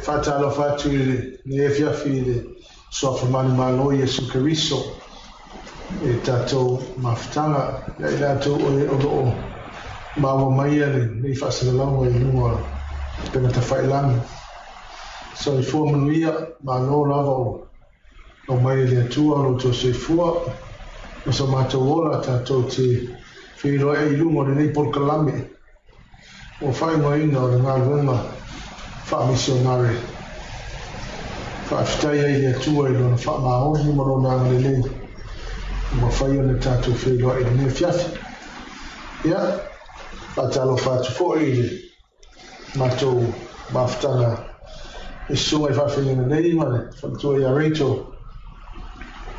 Fatalo fatu ne fiafile so fa mani malo Yesu Kristo tato maftanga ya to o mawa mayele ni fasalamo e nua pena tafailang so ifo manuia malo lavo o mayele tua lo to se fua so mato wola tato te filo e lungo nei por kalame o fai no ino na ngoma fa missionare fa staya ile tua ile na fa ma o ni mo na ngale mo fai ona tato filo e ne fiafi ya patalo fatu fo ile mato maftana isso e fa fino nei mane fa to ya Rachel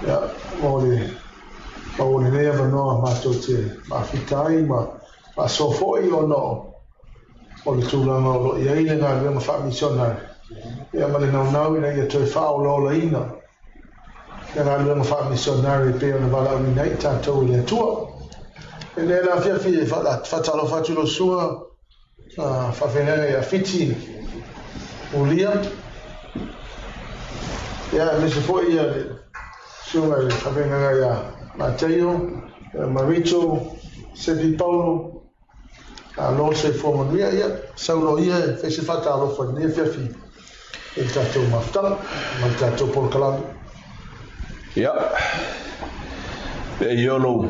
ya o ne neva no mato te mafitai ma so fo io no o le tūlanga o lo ia ile ngā rima wha missionari. Ia male nau nau ina ia toi whao lo la ina. Ia ngā rima wha missionari pe o na wala ui nei tātou ia tua. E ne la fia fia whatalo whatu lo sua whawhenanga ia fiti o lia. Ia mese fo ia sunga i whawhenanga ia Mateo, Maricho, Sepi Paulo, lo se forma via ia saulo ia fese fata lo fa ne fiafi e tato mafta ma tato por kalam ia pe yolo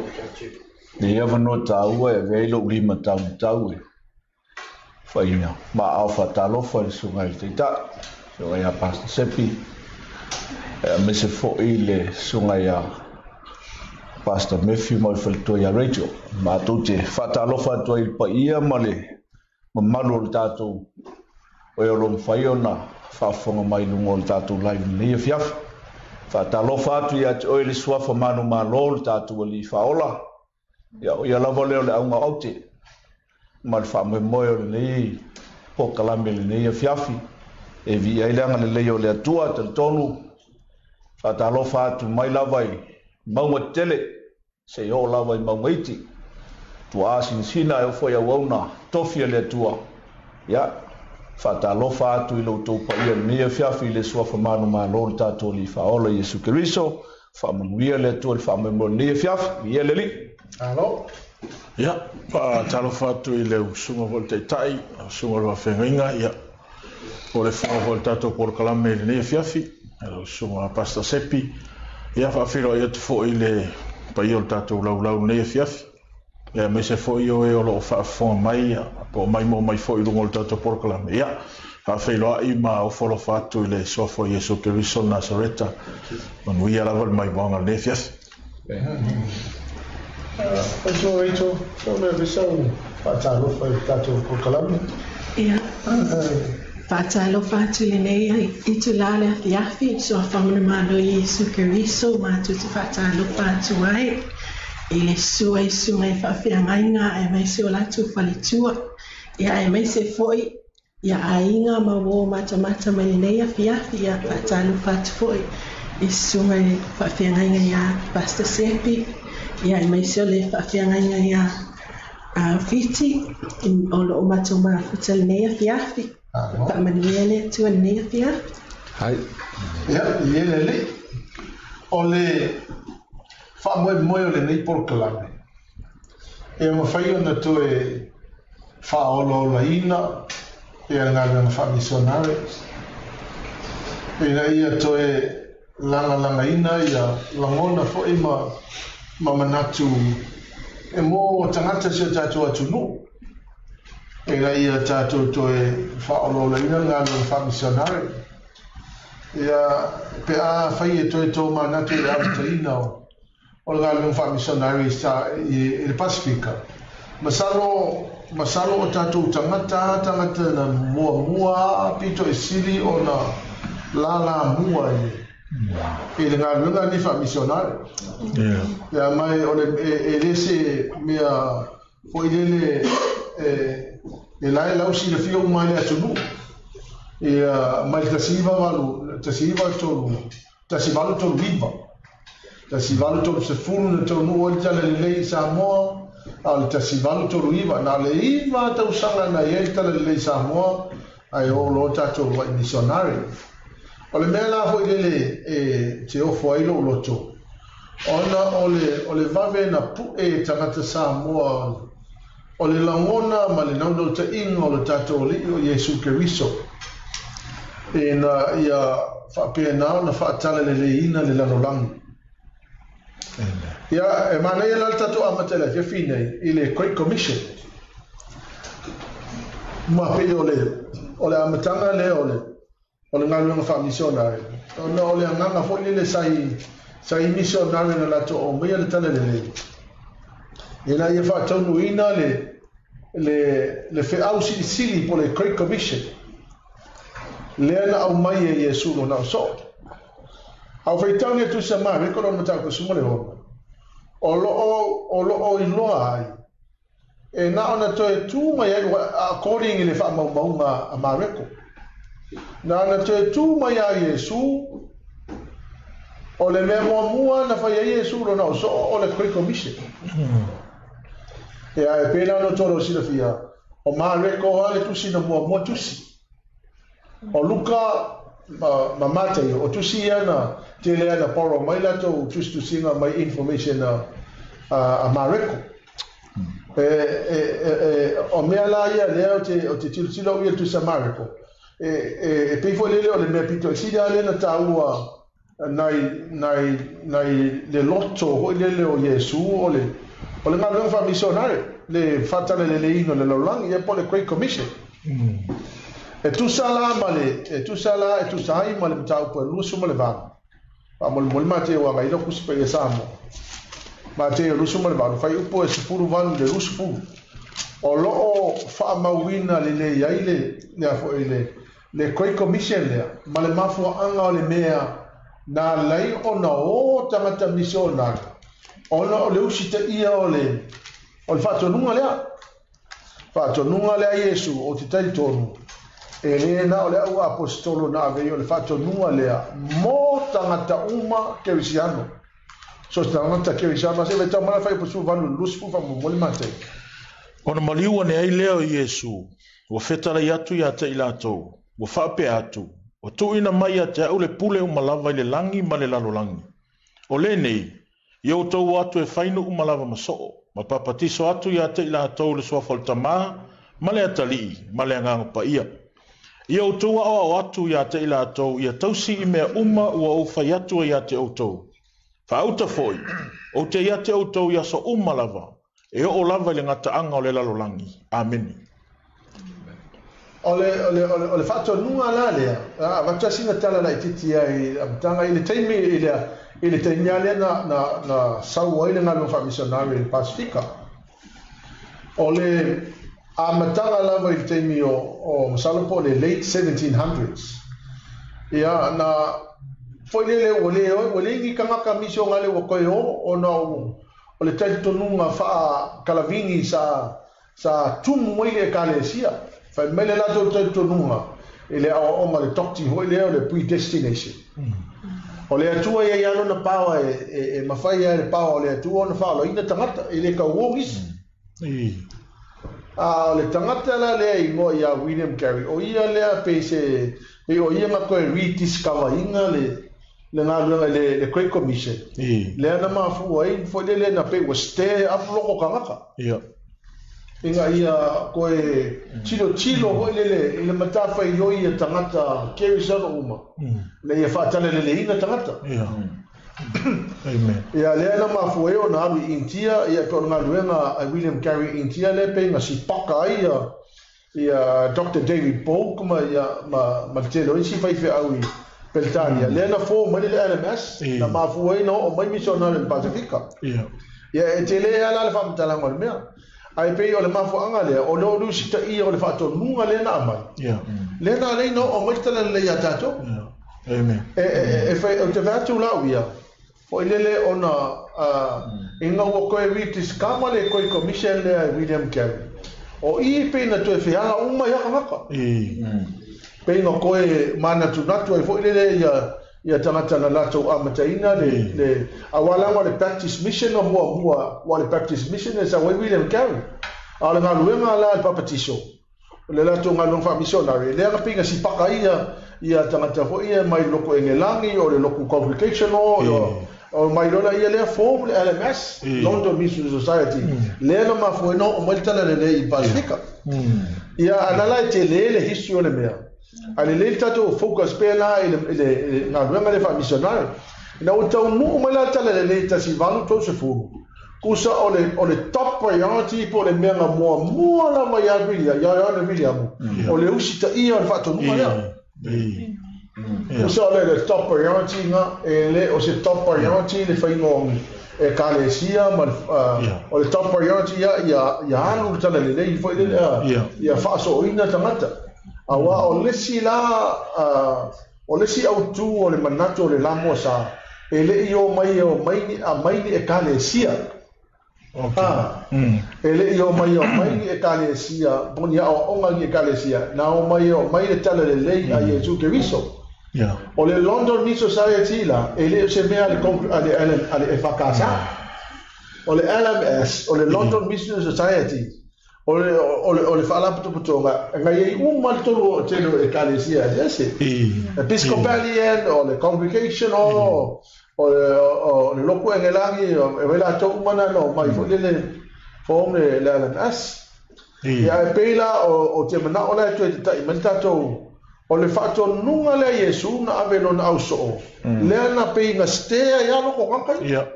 ni ava no tau e velo lima tau e fa ina ma alfa talo fa sunga i ta so ia pasta sepi me se fo ile sunga ia Pastor Matthew mo falto ya Rachel ma tutte fata lo fatto il paia male ma malo tato o yo lo faiona fa fonga mai lungo tato live ni fiaf fata lo fatto ya o le sua fa mano malo tato li faola ya la vole le un auti mal fa me moyo ni po kalambe ni fiafi e vi ai langa le yo le tua tonu fata lo fatto mai la vai mau tele se yo lava i mauiti tu asin sina e foi a wona tofia le tua ya fata lo fa tu lo to pa ia ne fia fi le sua famano ma lo ta to li fa ola Yesu Kristo fa manuia le to fa mo ne fia ia le li alo ya pa talo fa tu le sumo volte tai sumo lo fenga ya o le fa volta to por kalame ne fia fi lo sumo pasta sepi ya fa filo ia to fo ile pa io tato lau ne fiafi e me se foi io e o lo fa fo mai po mai mo mai foi lungo tato por clame ya a felo i ma o folo fatto ile so fo Yesu Cristo Nazareta on wi ala vol mai bon ne fiafi so Rachel so me viso fa lo fa tato por clame ya Fatalo fatule nei itulale fiafi so famone mano Yesu Kristo ma tutti fatalo fatuai ile sua sunga fa fianga e mai se ola tu falitua ya e mai se foi ya ainga ma wo mata mai nei fiafi ya fatalo fatu foi e sunga fa fianga ya pasta sepi ya e mai se le fa fianga ya fiti in olo mata ma fatal nei fiafi Pak Manuele tu ni fia. Hai. Ya, le. Ole fa mo le nei por clave. E mo fai ona tu e fa olo la ina e nga fa missionare. E na ia to e langa ina ia langona fo ima manatu e mo tangata se tatu atunu. E ia tato to e whaolo la ina ngā no wha missionari. Ia pe a whai e to manatu e avita ina o ngā no wha missionari sa i le Pasifika. Masalo o tato tangata na mua pito e sili o na la mua e le ngā runga ni wha missionari. Ia mai o le lese mea o i le e lai lau si le fio mai le atunu e mai tasiva tolu viva tasiva tolu se fulu le tonu o tala le lei Samoa al tasiva tolu viva na le iva tau sanga na ye tala le lei Samoa ai o lo tatou wa missionary o le mea la ho ile te ofo ai lo loto ona ole vave na pu e tangata Samoa o le langona ma le naudo te inga o le tatou li o Yesu Keriso e na ia whapena na whaatala le leina le lanolangi ia e mana ia lal tatou amatele ke fine i le Great Commission ma pe ole amatanga le ole ngaluenga wha missionary ona ole nganga fo le sai missionary na lato o mea le tala le lei ina ia wha taunu ina le fe au sili po le Great Commission le ana au mai e Yesu lo na so au feitau tu sama me ko no ta ko sumole ho o lo iloa ai e na ona to tu mai according le fa maunga amareko na ona to tu mai a Yesu o le mea mua na fa Yesu lo na so o le Great Commission e ai pena no tolo sila fia o mareko ale tu sina mua tusi o luka mamate o tusi ana te le ana poro mai la to tu singa mai information a mareko o mea la ia leo o te tilo ia tu sa mareko e pe fo le o le mea pito sida le na taua nai le loto ho le o Yesu o le ngalo fa missionary le fatale le ino le lolang e po le Great Commission e tu sala male e tu sai male tau po lusu male va mo mate wa mai lo kus pe samo mate lusu male va fai upo e sipuru van de lusu fu o lo fa mawina le yaile ne afo le Great Commission le male mafu anga le mea na lai ona o tangata missionary ona o le usita ia o le fatonunga lea Yesu o te tai tonu e le na o le au apostolo na ave o le fatonunga lea mo tangata uma kerisiano so tangata kerisiano se veta mala fai posu vanu lusfu fa mo mole mate ona maliua ne ai leo Yesu o fetala yatu ya te ilato o fape atu o tuina mai te au le pule umalava i le langi ma le lalolangi o le nei Yo tau atu e whainu umalawa masoo, ma papatiso atu ia te ila tau le soa foltama, ma le atali, ma le angango pa ia. Yo tau o atu ia te ila tau, ia tausi i mea uma ua uwhai atu ia te o tau. Whauta foi, o te ia te o tau ia so umalawa, e o lava le ngata anga o le lalolangi. Amen. Ole fato nua la lea, vata singa tala la ititi ai, tanga ile teimi ile te nyale na saua ile ngalo fa missionary in Pacifica. Ole amatanga lava ile teimi o Masalopo le late 1700s. Ia na foi le ole ngi kanga mission ngale wo koyo ona ole tai tonunga fa kalavingi sa tumu ile kalesia. Fa mele la to nunga ele o ma le tokti ho ele le predestination ole atua ia no na pawa e mafai ia le pawa ole atua na fa lo ina tangata ele ka wongis ole tangata la le mo ia William Carey o ia le pese e o ia ma ko rediscover inga le ngalo le Great Commission le na ma fu ai fo le na pe was stay up loko kangaka inga ia koe chilo ho le matafa i oi e tangata keri sana uma le ia whaatale le ina tangata amen ia lea na mafu eo na alu intia ia kua ngā luenga a William Carey intia le pe nga si paka ia Dr. David Bow kuma ia ma te lo isi whaife au i Peltania lea na fō mani le LMS na mafu eo no o mai missionary in Pacifica ia e te lea ala le whamtalanga le mea ai pe o le mafuanga le o lo lusi ta ia o le fato nunga le na mai le na le no o mai tala le ya tato amen e fai o te vatu la wia o le ona inga wo ko e vitis kama le ko commission le William Carey o i pe na to e fia uma ya kaka pe no ko e mana tu natu e fo le ia tangata na lato amataina le awala wa le practice mission o mua wa le practice mission e sa William Carey ala nga luenga la el papatiso le la to ngalong fa missionary le nga pinga si paka ia tangata fo ia mai loko engelangi o le loko congregation o mai lola ia le form le LMS London Mission Society le na ma fo no o mai tala le i Pacifica ia anala te le history o le mea ale le tato focus pela ele na wenga le fa missionary na o tau no mai la tala le tasi valu to se fu kusa o le top priority po le mea mo la mai abilia ya na William o le usita ia o fa to no mai kusa le top priority nga ele o se top priority le fa ingo e kalesia ma o le top priority ya anu tala le foi le ya fa so ina tamata awa o le si au tu o le manato le lamo sa ele io mai ni e kalesia ele io mai e kalesia bonia o onga ni e kalesia na o mai le tala le lei a Yesu Keriso o le London Mission Society la ele se mea ale efakasa o le LMS o le London Mission Society o le fala putonga ngai mal tolo telo e kalesia ese Episcopalian o le congregation o le loko engelangi e vela to umana no mai fo le form le LMS ya pela o te mana o la to te imentato o le fato nunga le Yesu na aveno na auso le na pe nga stea ya no ko kankai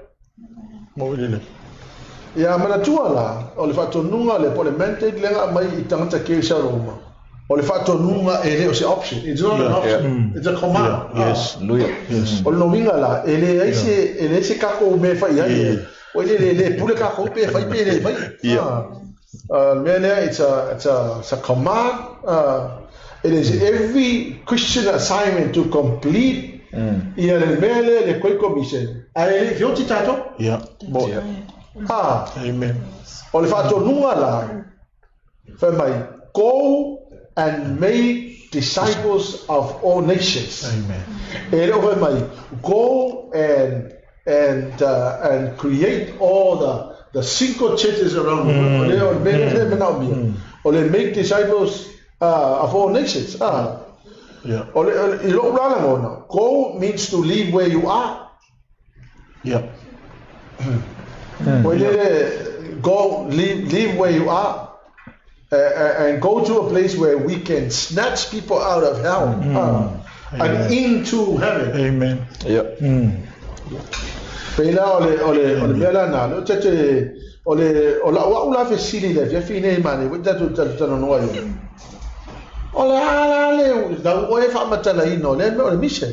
mo le ya mana tuala o le fato nunga le parliamented le nga mai itangata ke sa Roma o le fato nunga ele o se option it's not an option it's a command yes o no minga la ele se kako me fa ya o le pule kako pe fa pe le fa mele it's a command it is every Christian assignment to complete ia le mele le koi commission ai fioti tato amen o le fato nunga la fa mai go and make disciples of all nations. Amen. And over my go and create all the 5 churches around the world. Or they make disciples of all nations. Go means to live where you are. Go live where you are. And go to a place where we can snatch people out of hell and into heaven. Amen. Pela ole bela na lo tete ola wa ula fe sili le fe fine mane wita tu tano no yo. Ola le da o e fa matala ino le mission.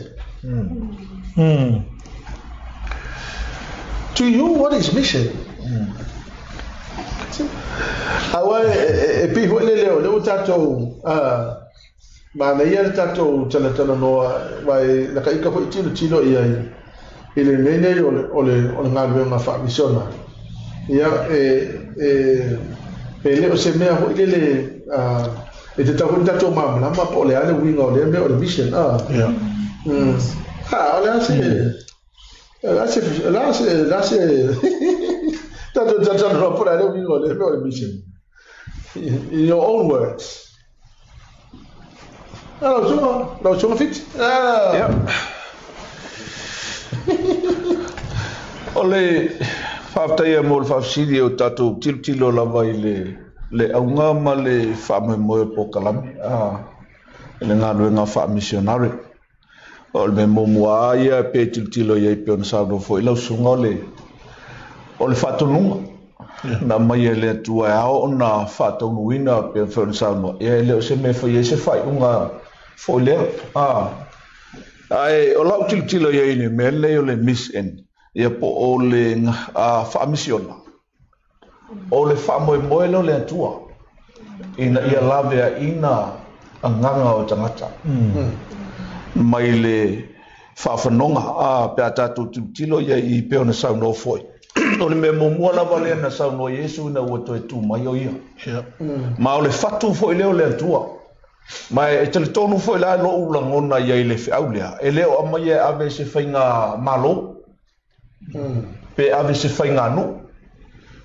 To you, what is mission? Awa e pi ho le tato ma na ia tato tala no vai la kai ka po tino ia ile mene ole ngalwe ma fa misiona ia le o se mea ho ile e te tato ma po le ale winga ole me ole mission ole se tato no po ale winga ole me ole mission. In your own words. No, fit. Ole faftaia mo fafsidi o tatu tilo lava le aunga ma le fame mo po kalami le ngalo nga fa missionary ol me mo ia pe tilo ia pe on sa do foi la sunga ole fatununga na mai le tua ao na fato nuina pe fonsamo e le se me foi se fai unha fole ai o la tilo ia ni me le miss en ia po ole a fa misiona ole fa mo le tua ina ia lave ina anganga o tangata mai le fa fanonga pe tatu tilo ia I pe ona sa no foi o le me mo la vale na sa no Yesu na o to tu mai o ia ma o le fatu foi leo le tua ma e te tonu foi la lo u la ngona ia le faulea e leo ama ia ave se fainga malo pe ave se fainga no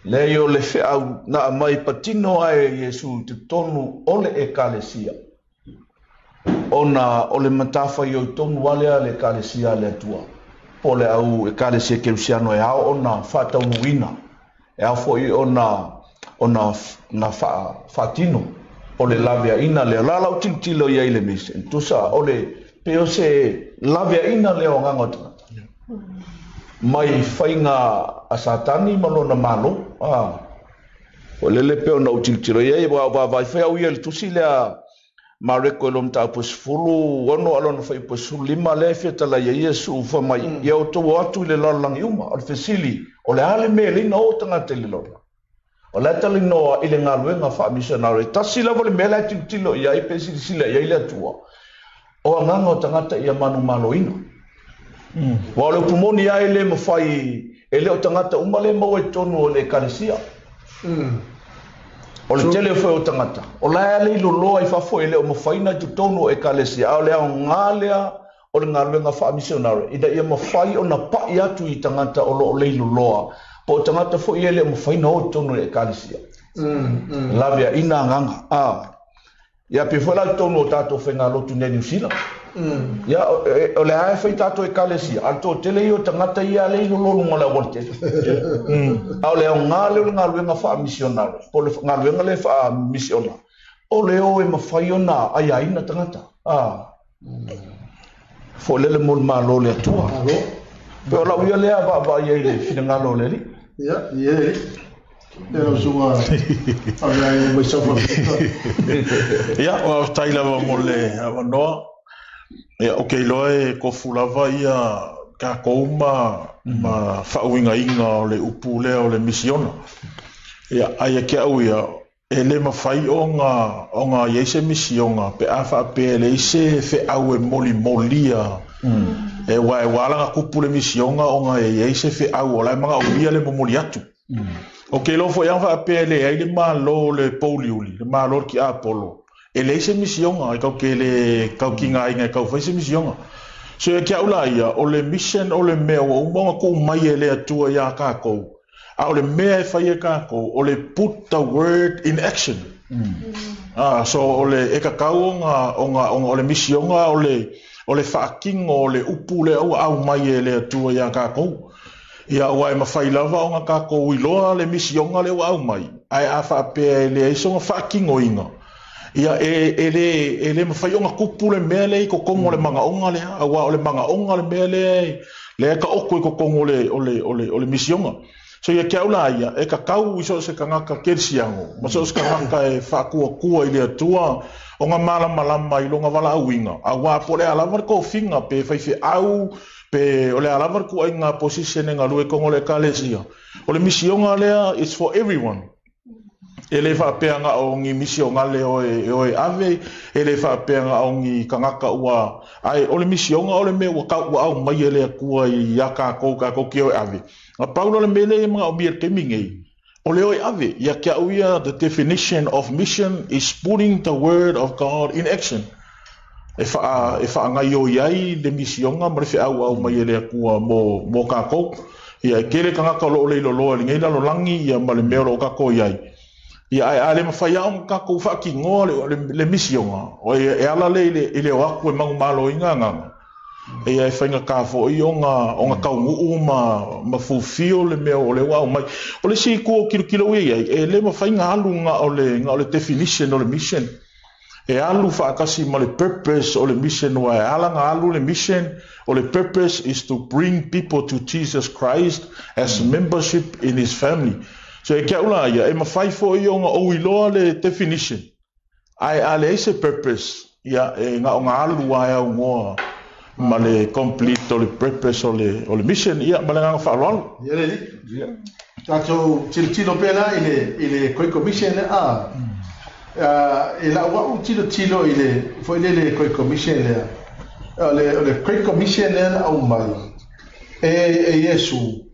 le yo le fe au na mai patino ai Yesu te tonu ole ekalesia ona ole matafa yo tonu wale ale ekalesia le tua pole au ekalesia kerusiano e au ona fata unuina e au foi ona na fatino ole lavea ina le lala utilo ia ile mise tusa ole peo se lavea ina le ngangota mai fainga a satani malona malo ole le peo na utilo ia va fa au ia tusi le mareko lom ta pos fulu wono alon fa pos lima le feta la Yesu fa mai ia to watu le lalang yuma al fesili ole ale mele no tanga tele lo ole tele no ile ngaluenga fa missionary tasila vole mele tilo ia ipesi sila ia ile tua o nganga tangata ia manu maloina wale pumoni ia ile mafai ele o tangata umale mo tonu ole kanisia o le telefo o tangata o la le lolo ai fa fo ele o mafaina tu tonu e kalesia o le ngalea o le ngaluenga fa missionary ida ia mafai o na pa ia tu i tangata o lo le lolo po tangata fo ele o mafaina o tonu e kalesia lavia ina nganga ia pe fola tonu tato fenga lo tu New Zealand ia o le ai fa tato e kalesia alto tele o tangata ia le lolo ngola wolte au le ngaluenga fa missionary po le ngaluenga le fa missionary o le o e mafaiona ai ai na tangata fo le mol malo le tua pe o la uia le va ia le fina lo le ia Pero sua ai mo sofa ia o taila va mole no ia okay loe ko fulava ia ka kouma ma fauinga inga le upule o le misiona ia ai ke au ia ele mafai onga yese misiona pe afa pe le se fe au molia e wala nga kupule misiona onga yese fe au la manga uia le moliatu okay lo fo ia fa pe le ai le malo le poliuli le malo ki apolo ele se misiona ka ke le ka kinga inga ka fa se misiona so e kia ula ia o le mission o le mea o umonga ko mai ele atua ia kako a o le mea e whaia kako o le put the word in action so o le e kakau o le misionga o le whaakingo o le upu le au mai ele atua ia kako ia o ai mawhai lava o nga kako iloa le misionga le au mai ai a whaapea ele e songa whaakingo inga ia ele mafai onga kupu le mele ko kongo le manga onga le awa le manga onga le mele le ka oko ko kongo le misionga so ia kia ula ia e ka kau iso se kangaka kersiango ma so se kangaka e whakua ile atua onga malama i longa wala auinga awa pole alama ko finga pe fai au pe ole alama ko inga position nga lue kongo le kalesia ole misionga lea it's for everyone ele fa peanga o ngi misionga le o ave ele fa peanga o ngi kangaka ua ai ole misionga ole me wa ka au mai ele ku ia ka ko ki o ave a paulo le mele ma o bier kemingi ole o ave ia ka uia the definition of mission is putting the word of God in action e fa ngai o iai de misionga ma fe au mai ele ku mo ka ko ia kele kangaka lo le lo ngai la lo langi ia ma le me lo ka ko iai ia ale mafai au ka ko fa ki ngo le misionga o e ala le o aku mang malo inga e ai fainga ka fo i onga ka uma fulfill le me o le wa mai o le si ko kilo ia e le mafai nga alunga o le definition o le mission e alu fa kasi ma le purpose o le mission wa ala nga alu le mission o le purpose is to bring people to Jesus Christ as membership in his family. So e kia ula ia, e mawhai fo i onga o iloa le definition. Ai ale ese purpose, ia e ngā o ngā alu ai au ngoa, ma le complete o le purpose o le mission, ia ma le ngā whaaloalu. Ia le li. Tātou tilo pēna i le koi commission e la wau tilo i le, fo i le koi commission lea. O le koi commission lea au mai. E Yesu.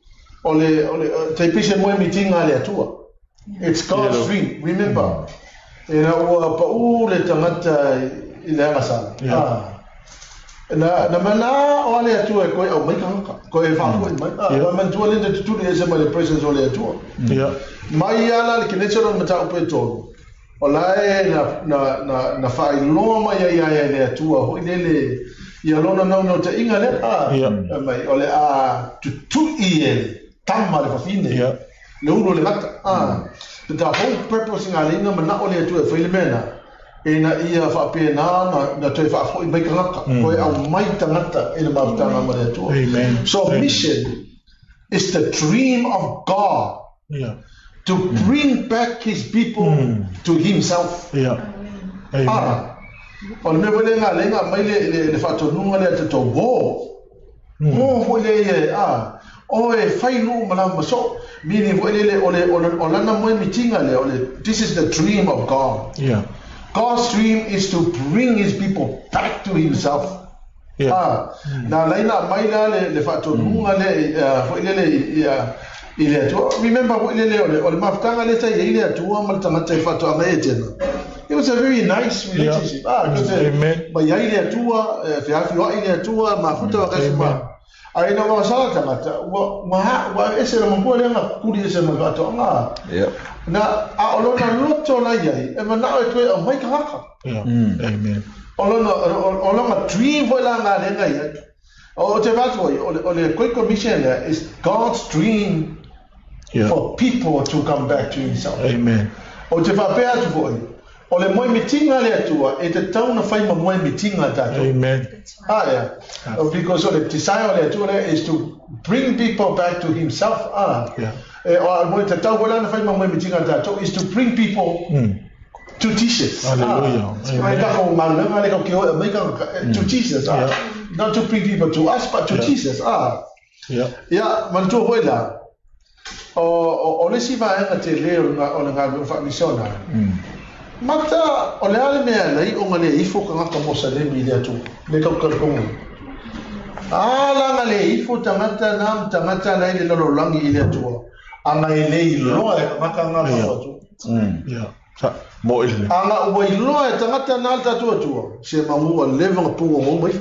Ole taipise mo mitinga le atua. It's God's dream, remember. E na ua pa le tangata i le angasala. na mana o le atua ko o mai ka ko e fa ko mai man tu le tu le se mai presence o le atua mai ala le kinetero mata o peto o lai na fa ilo mai ya le atua ho le ia lona no te inga le mai o le a tu ie tama le fa fine le uno le mata the whole purpose nga linga mana o le atua fa le mena ina ia fa pena na te fa foi mai ka ko au mai tangata ina ma tanga ma le atua. Amen. So mission is the dream of God to bring back his people to himself. Amen. O me vole nga lenga mai le fatonunga le te to go. Mo vole o e fai no mala maso mini vole le o lana mo mitinga le this is the dream of God. God's dream is to bring his people back to himself. Na laina mai le fatonunga le vole le ile to remember vole le o mafutanga le tai ile to ma tangata fato amaetena. It was a very nice relationship. Amen. But yaile tua, fiafi wa ile tua, mafuta wa kasuma. Ai na wa sala tangata. Wa ese na mbo le na kuri ese na gato nga. Na a olona loto la yai. E mana o to o mai kaka. Amen. Olona dream vo la nga le nga yai. O te vato o le quick commission is God's dream for people to come back to himself. Amen. O te va pe atu voi. O le moi mitinga le atua e te tau na fai ma moi mitinga tato. Amen. Because o le desire le atua is to bring people back to himself. O moi te tau wala na fai ma moi mitinga tato is to bring people to Jesus. Hallelujah. To Jesus. Not to bring people to us, but to Jesus. Man tu hoi la. O le siva enga te leo o le ngā fa misiona. Mata o le ale mea nei o ngane ifo ka ngaka Mosalemi le atu le kau kalkongu ala ngale ifo tangata nei le lolo langi i le atua anga i le iloa e ngaka ngaka atu mo ile anga ua iloa e tangata nalta atua se mamua levanga pungo mo mai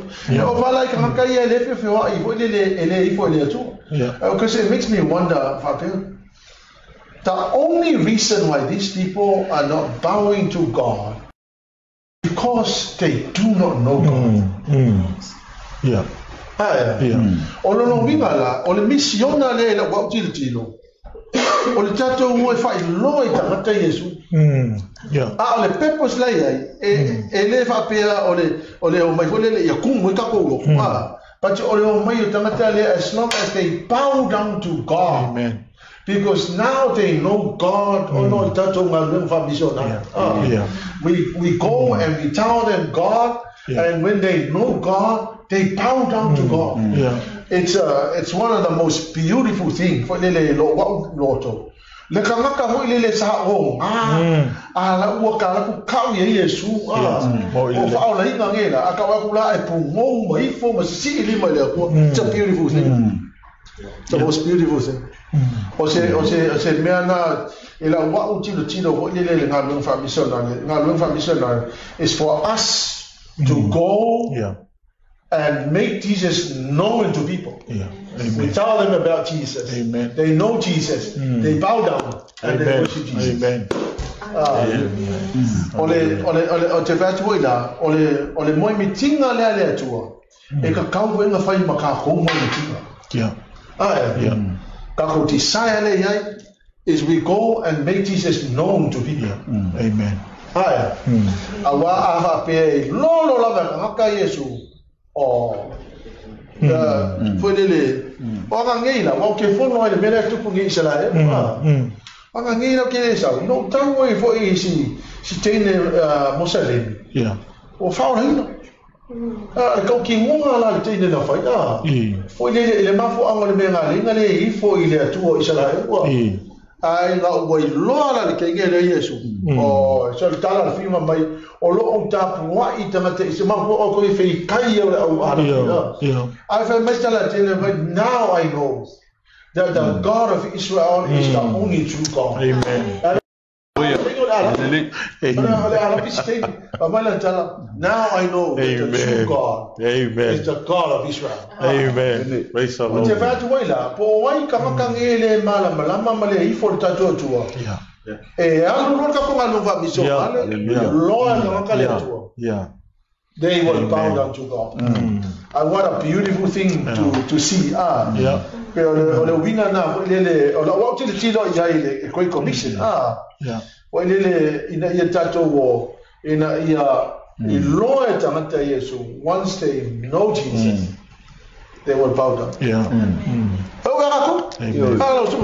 o vala i ka ngaka i le fefewa i fo le ifo le atua because it makes me wonder Fapio. The only reason why these people are not bowing to God because they do not know God. O lo winga la, o le misiona le la wa tilo. O le tato mo fa I lo I tangata Yesu. O le purpose la e le fa pea o le o mai fole le yakum mo ka ko. But o le o mai tangata le as long as they bow down to God. Amen. Because now they know God. We go and we tell them God, and when they know God, they bow down to God. It's one of the most beautiful things. For le kangaka ho ile sa o ala ua kala ku kau ye Yesu o fa ola inga ngela aka wa kula e pungo mai fo ma si ile mai le ko. It's a beautiful thing. The most beautiful thing. O se mea na ila wa utilo ho ile nga lung fa missionary is for us to go and make Jesus known to people. We tell them about Jesus. Amen. They know Jesus. They bow down and they worship Jesus. O te vatu ila o le moi mitinga le atua e ka kau wenga fai maka ko moi mitinga. Kako desire le yai is we go and make Jesus known to people. Amen. Awa aha pe lo lava ngaka Yesu o foi lele o nga ngeila o ke fono ile mele tu pungi isala o nga ngeila ke sa no tau e foi si tene Mosalemi o fa hino kau ki ngunga la tene na fai foi lele mafu anga le menga le i foi ile tu isala ai nga ua iloa le kenge le Yesu o so tala fima mai o lo o tapu wa I tangata I se mafu o ko I fei kai o au ara I feel mestala tele but now I know that the God of Israel is the only true God. Amen. Now I know that the true God is the God of Israel. Amen. Praise the Lord. They will bow down to God. And what a beautiful thing to see. Ole winga na ole wa tili tilo ya ile koi commission wa ile ina ya tato wo ina ya iloe tangata Yesu. Once they know Jesus, they will bow down. Oh ako hello so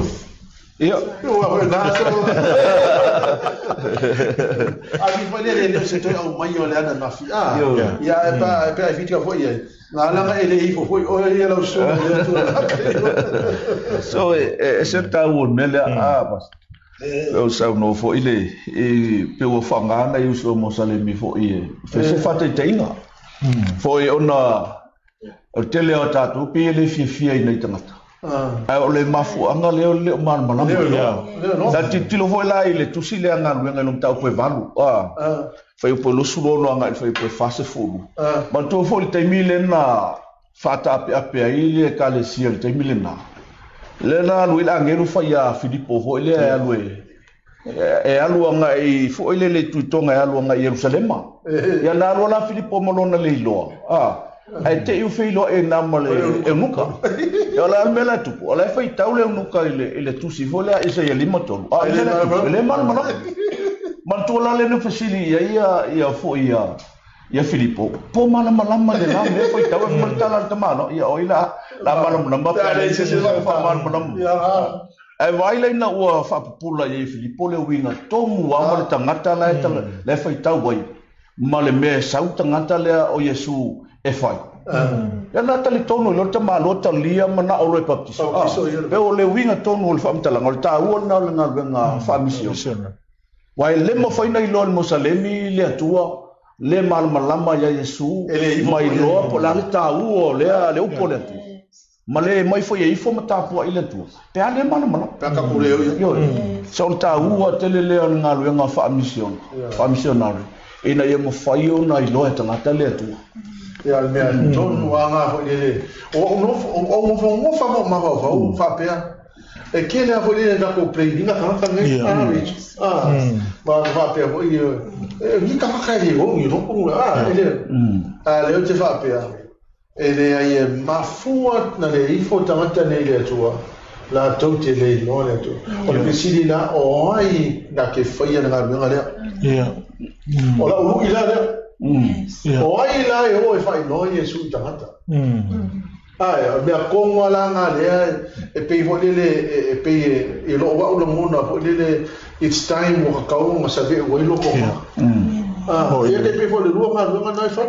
abi fale le se to au mayo le ana nafi ya pa fitika foi ngala ele ifo foi o ele lo so se ta un mele bas o sa no fo ile pe o fanga na uso mo sale mi fo se fate teinga fo ona o tele o tatu pe le fifia ina tangata o le mafu anga le mal malam da titilo foi lá ile tu si le anga ngalo tau ko valu fai po lo sulo no anga fai po fase fu ma tu fo le temile na fata ape ile kale sia le temile na le na lu ila ngelu fai ya Filipo ho ile alu alu anga fo ile le tuitonga alu anga Jerusalema ya na lo na Filipo mo na le lo ai te u feilo e namale e muka ya la mela tu ola fai taule muka ile tu si vola isa ya limoto le mal man tu la le no fasili ya fo ya Filipo po mala de la me fai taule mortala tamano ya oila la malam namba pale se fa malam ai vai le na ua fa pula ya Filipo le winga tomu wa mal tangata le fai taule male me sau tangata le o Yesu e fai ya na tali tono lo te malo talia mana o le baptiso pe o le winga tono o fam tala ngol ta o na le nga fa mission wa le mo fai na ilo mo salemi le atua le mal malama ya Yesu mai lo po la ta o le upo le tu male mai foi e fo mata po ile tu pe ale mana pe ka ko le yo so ta o tele le nga lo nga fa missionary ina ye mo fai o na ilo e tangata le tu ya me ton wanga fo ile o fa mo fa pe e ke le fo ile da ko play dinga ka ngi ba fa pe fo ile ni ka ka ile o ni ro ile le te fa pe ele ai mafua na le ifo tangata ne ile tua la tote le no le tu o le sili la o ai na ke fa ia na nga le o la u ila le o ai la e fai no Yesu tangata me akonga la nga le e pe vo le e pe e lo wa lo mona vo le it's time mo ka o ma sabe o lo ko e le pe vo le lo nga na fa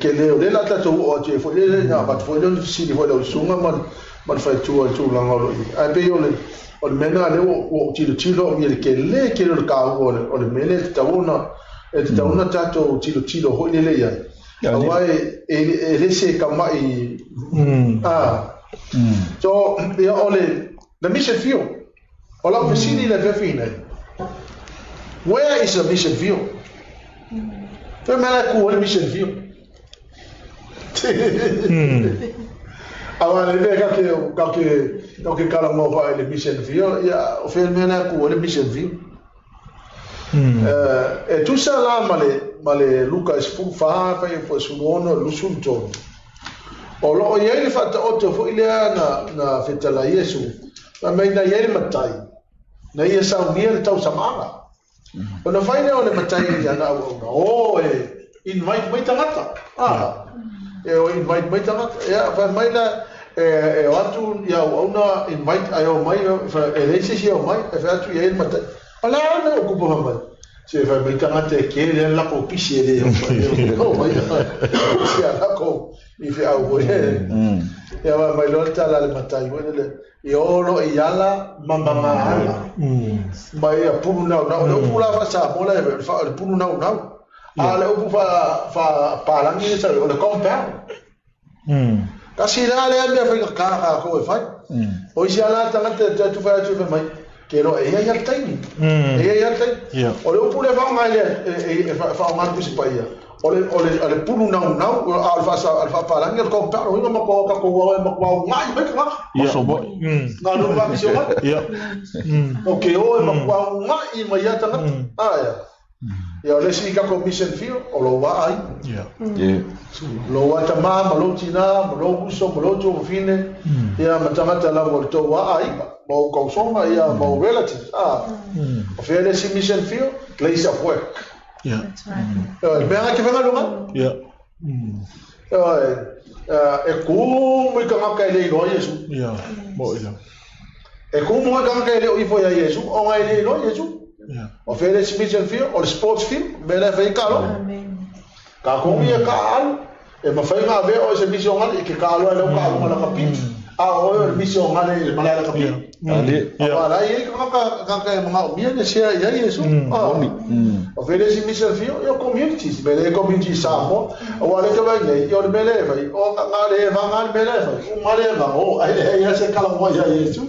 che le la tato o che vo le na ba vo le si vo le sunga man fai tu la ngolo ai pe yo le o mena le o tilo che le ka o le mele tauna e tauna tato tilo ho le ya awai e se kamai so ya ole the mission field ola pisini le fine where is the mission field fe mala ku ole mission field awale le ka kala mo fa le mission field ya o fe mala ku ole mission field e tu sa la male Lucas fu fa fo suono lusunto o lo ye fa ta otto fo ile na fetala Yesu ma mai na ye matai na ye sa miel tau samanga o na fai o le matai ya na o invite mai tangata o invite mai tangata ya fa mai la e atu ya ona invite ayo mai fa ele si o mai fa atu ye matai ala na o kubo mai se fa mai tangata ke le la ko pisi le o mai ya la ko mi fa o ya mai lo ta la matai o le yo lo yala mama mai a punu na o pula fa sa bola fa punu na ale o fa palangi sa o le compound kasi la le me fa ka ko fa o si ala tangata tu fa mai ke lo e ia taimi e ia taimi o le upu le vaonga le vaonga ku si paia ole pulu nau alfa palangi al komparo inga mako ka ko wa mako ngai me ka so bo na no va misio okay o mako ngai ma ia tanga ya ole si ka commission fio o lo wa ai lo wa tama ma lo tina ma lo buso ma lo jo fine ya matanga la volto wa ai ma ko soma ya ma relative o fele si mission fio place of work. That's right. Bea ke venga lunga? E kumu i kanga kai le ino Yesu. Mo ila. E kumu i kanga kai le o ifo ya Yesu, o ngai le ino Yesu. O fere si mission field, o sports field, me le fei kalo. Ka kumi e ka alu, e ma fei ngā vea o se mission ngali, ke ka alu e leo ka alu ngana kapiti. O e mission ngali, malaya kapiti. Ala ye kanga e mga umia ne sea ya Yesu. O vele si mission fio yo communities bele community samo o wale ke vai yo bele vai o ngale vangal bele vai o male va o ai ya se kala mo ya Yesu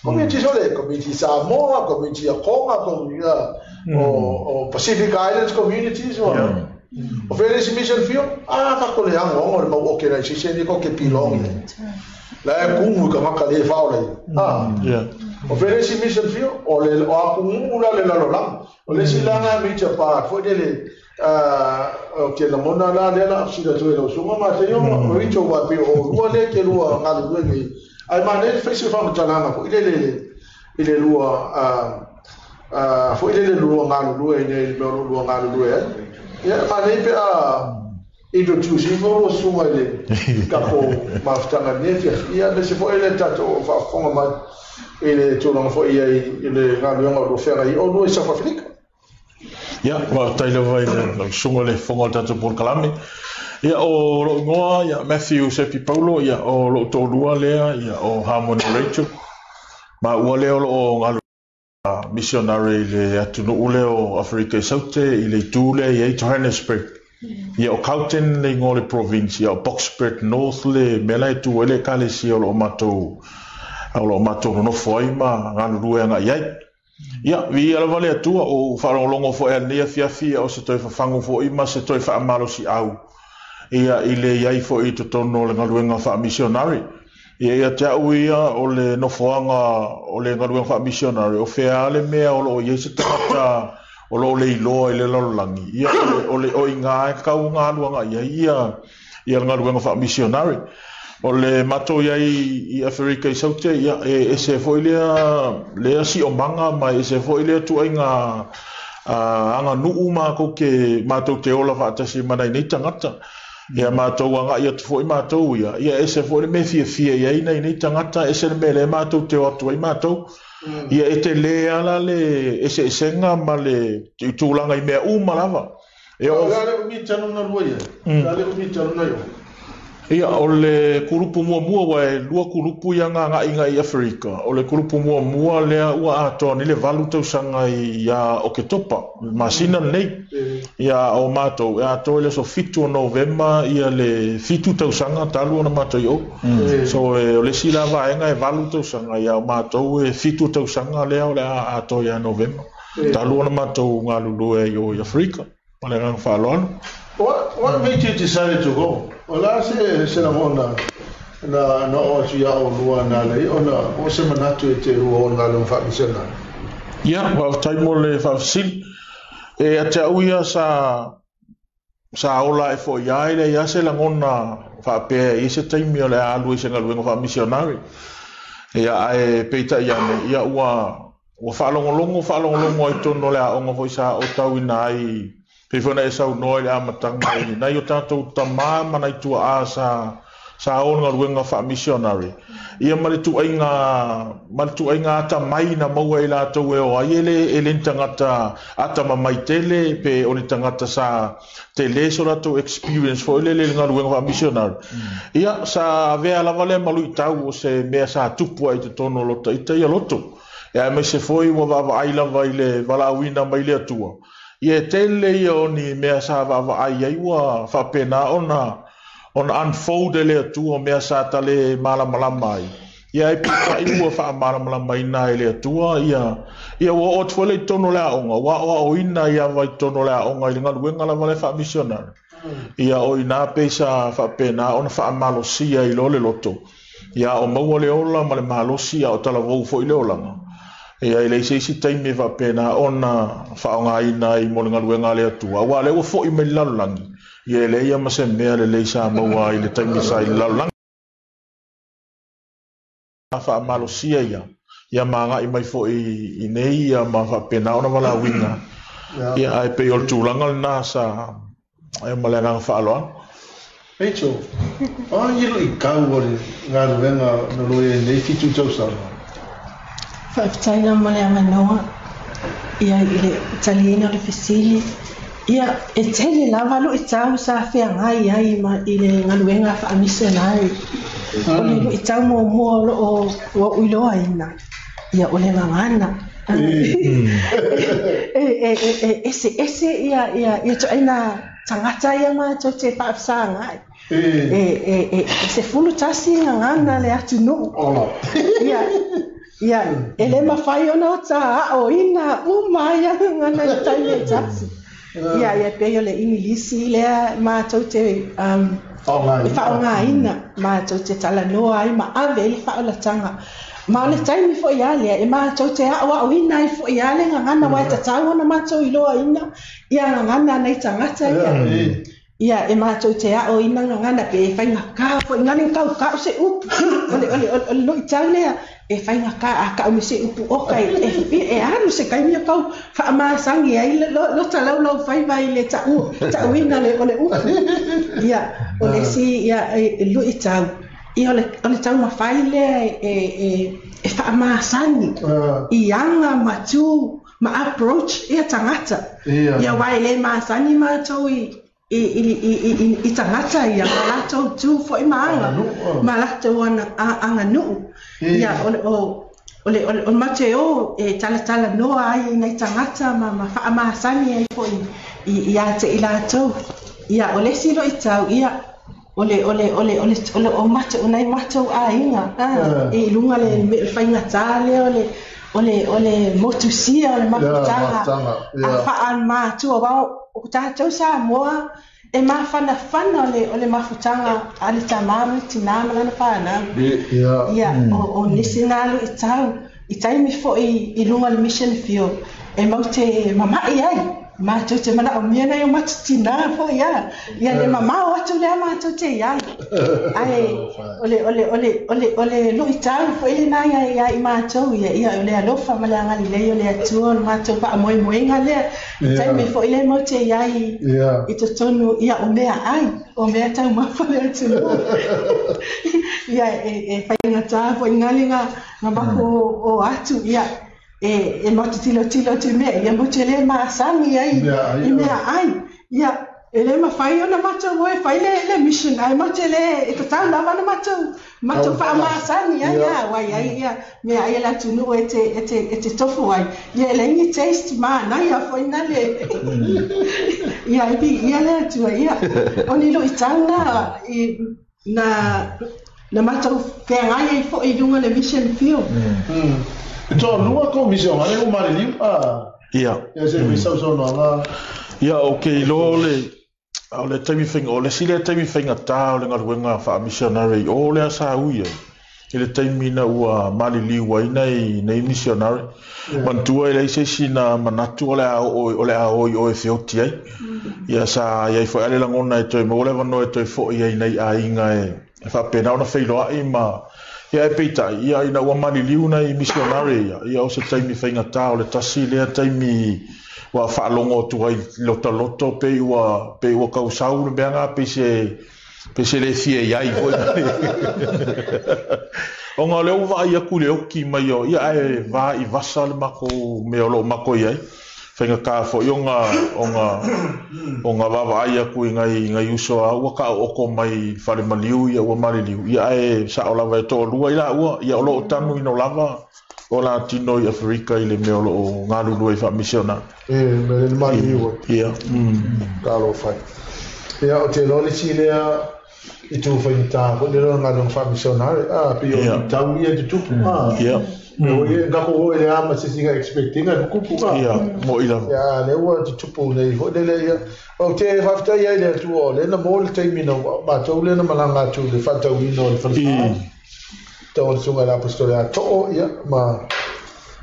community sole community samo community konga community o Pacific Islands communities o vele si mission fio ka ko le ango o ke na si se ni ko ke pilong la kumu ka makale faule o vele si mission fio o le o akumu la le la o le silanga mi chapa fo dele o ke la mona la le la si da to lo suma ma te yo o richo wa pe o lo le ke lo nga lo ni ai ma ne fe se fa mo tala ko ile lo fo ile lo nga lo e ne lo nga lo e ya ma ne pe introduce fo suma le kapo ma ftanga ne fia ia ne se fo ile tato fa fonga ma ele tolo fo ia ile nga lo fera i o no sa fa flika. Ja, maar taile vai le sunga le fonga tatu por kalame. Ia o lo ngoa ia Matthew Sepi Paulo ia o lo tolua lea ia o Harmony Rachel. Ma ua leo o ngalu missionary le atunu ule o Afrika Saute i le tule i Johannesburg. Ia o Gauteng le ngole province ia o Boksburg North le mela tu ele kale si o lo matou. O lo matou no foi ma ngalu ruenga iai. Ia, vi ala vale atua o whalongongo fo ea nea fiafia o se toi whafangu fo ima se toi whaamalo si au. Ia ile iai fo i totono le ngaluenga wha missionary. Ia te au ia o le nofoanga o le ngaluenga wha missionary. O whea ale mea o lo iei se tangata o lo le iloa i le lalolangi. Ia o le o inga e kau ngā luanga ia ngaluenga wha missionary. O le mato iai i Afrika i Saute ia e se foi lea si o manga mai e se foi lea tu ainga anga nuu ma ko ke mato te ola fa tasi manai nei tangata ia mato anga ia tu foi mato ia e se foi me fia ia nei tangata e se me le mato te o tu ai mato ia e te le ala le e se senga ma le tu langa i me uma lava e o le mi tanu na luia le mi tanu na yo. Ia o le kurupu mua wa e lua kurupu ia ngā inga i Afrika. O le kurupu mua lea ua atoa ni le valu tausanga ia o ke topa. Masina nei ia o mātou. E atoa le so fitu o Novemba ia le fitu tausanga talu o na mātou i o. So o le sila vaenga e valu tausanga ia o mātou e fitu tausanga lea o le atoa ia Novemba. Talu o na mātou ngā lulu e i Afrika. Pale ngang whaaloano. What made you decide to go? Well, I say na mona na o tia o lua na le ona o se manatu e te rua o ngā fa misena. Ia, wa taimo le fa sil e ate uia sa ola e fo ia ile ia se la ngona fa pe i se taimi o le alu i se ngaluenga fa missionary. Ia e peita ia ua fa longo i tono le a onga foi sa o tauina ai Pifona e sau noi le amatanga i nai o tātou tamā mana i tua a sa onga ruenga wha missionary. Ia mare tu ainga ata mai na maua i lātou e o aiele e le tangata ata mamai tele pe o ni tangata sa te le so lātou experience fo ele le ngā ruenga wha missionary. Ia sa vea lava le malu i tau o se mea sa tupua i te tono lota i te ia loto. Ia me se foi mo vava ailava i le walawina mai le atua. Ia tele ia o ni mea sa vava ai ai ua whapena ona unfold le atua mea sa tale malama ai. ia pita I ua fa mala mai na ele tua ia o tfole tono la onga wa o ina ia vai tono la onga I ngalu wenga la vale fa missionar ia o ina pesa fa pena ona fa malo sia I lole loto ia o mau le ola ma le malo sia o tala vou fo I le ola ia ile se taimi va pena ona fa nga ina I mo ngalu wenga le tua wa le o fo I me lalangi ia le ia ma se mea le sa mau ai le taimi sa I lalangi fa malo sia ia manga I mai fo I nei ia ma fa pena ona wala winga ia ai pe ol tulanga na sa ai malenga fa alo Pecho yelo I kau ore ngaru venga no loe nei fitu tausa Whaafetaina mole a manoa ia ile Italiana le fesili ia e tele lava lo I tau sa whengai ai ma ile ngaluenga wha missionari ole lo I tau mo lo o uiloa ina ia ole ngangana ese ia to aina tangata ia ma to te whaafesanga se fulu tasi ngangana le atu no ia ele mawhai ona ta o ina umaya ngana le taime tasi ia peo le ingilisi le ma to te whaonga ina ma to te tala noa ai ma ave le whaolatanga ma le taimi fo ia le ma to te awa o ina I fo ia le ngana wa tatau ona ma to iloa ina ia ngana nei tangata ia ma to te o ina ngana pe whainga ka fo ngani kau ka se up ole lo Italia whainga ka o se upu o kai anu se kai mia kau wha ma sangi ai lo talau lau whai vai le ta uina le ole upu ia ole si ia lo Itau ia ole tau ma whai le wha ma sangi I anga matu ma approach ia tangata ia wai le ma sangi ma tau I tangata ia malato tu fo I maanga malato anga nu ia ole mateo tala noa ai nei tangata ma fa ma sani ai fo ia te ila to ia ole silo I tau ia ole o mate o nei mato ainga e lunga le fainga tale ole motusia ole mafutanga a fa an ma tu o tatou sa moa e ma fana ole mafutanga ali tamam tinama lana pana ia o nisinalu I taimi fo I lunga le mission field e maute mama ai ma to te mana o miena yo matina fo ia le mama o atu le ma to te ia ai ole lo Itau fo ile na ia I ma to ia ole alofa malanga le ole atu on ma to pa moi ngale taimi fo ile mo te ia I to tonu ia o mea ai o mea tau ma fo le atu ia fainga ta fo ngalinga na bako o atu ia e moti tilo te me ia motele ma sangi ai I mea ai ia ele ma fai ona mato mo fai le mission ai motele e tata lava na mato fa ma sangi ai wai ai ia me ai la tunu e te tofu ai ia le ni taste ma na ia foi na le ia ia le tu ia oni lo itanga na mato fe ai fo I dunga le mission field Então, numa comissão, aí o Marilinho, ia se missão só não ia okay lo le taimi finga ole sile taimi finga ta ole ngaruenga fa missionary ole sa uia ele taimi na ua Maliliu ai nei missionary mantua ele se sina manatu ole o e feoti ai ia sa ia fo ale langona e toi mo le vano e toi fo ia nei ainga e fa pena ona feilo ai ma ia e peita ia ina ua Maliliu nei missionary ia o se taimi finga ta ole tasi le taimi wa fa longo tu ai loto pe ua kausau le benga pe se le fie ai foi onga le uva ia kule oki mai o ia e va I vasal mako me olo mako ia fenga ka fo onga va ia ku ngai uso a ua ka oko mai fale Maliu ia ua Maliliu ia e sa ola va to lua ia ua ia olo tanu ino lava ola tino I Afrika I le me olo ngalu lua I fa misiona me le Maliu ia kalo fai ia o te lole si lea I tu fa ta ko le nga no fa missionary pio tau ia de tu o ia ga ko le ama se singa expecting a ku mo ila ya le wa de tu nei ho le ia o te fa ia le tu o le na mo le te mino ba to le na malanga tu le fa tau no le fa te o sunga la apostola to ia ma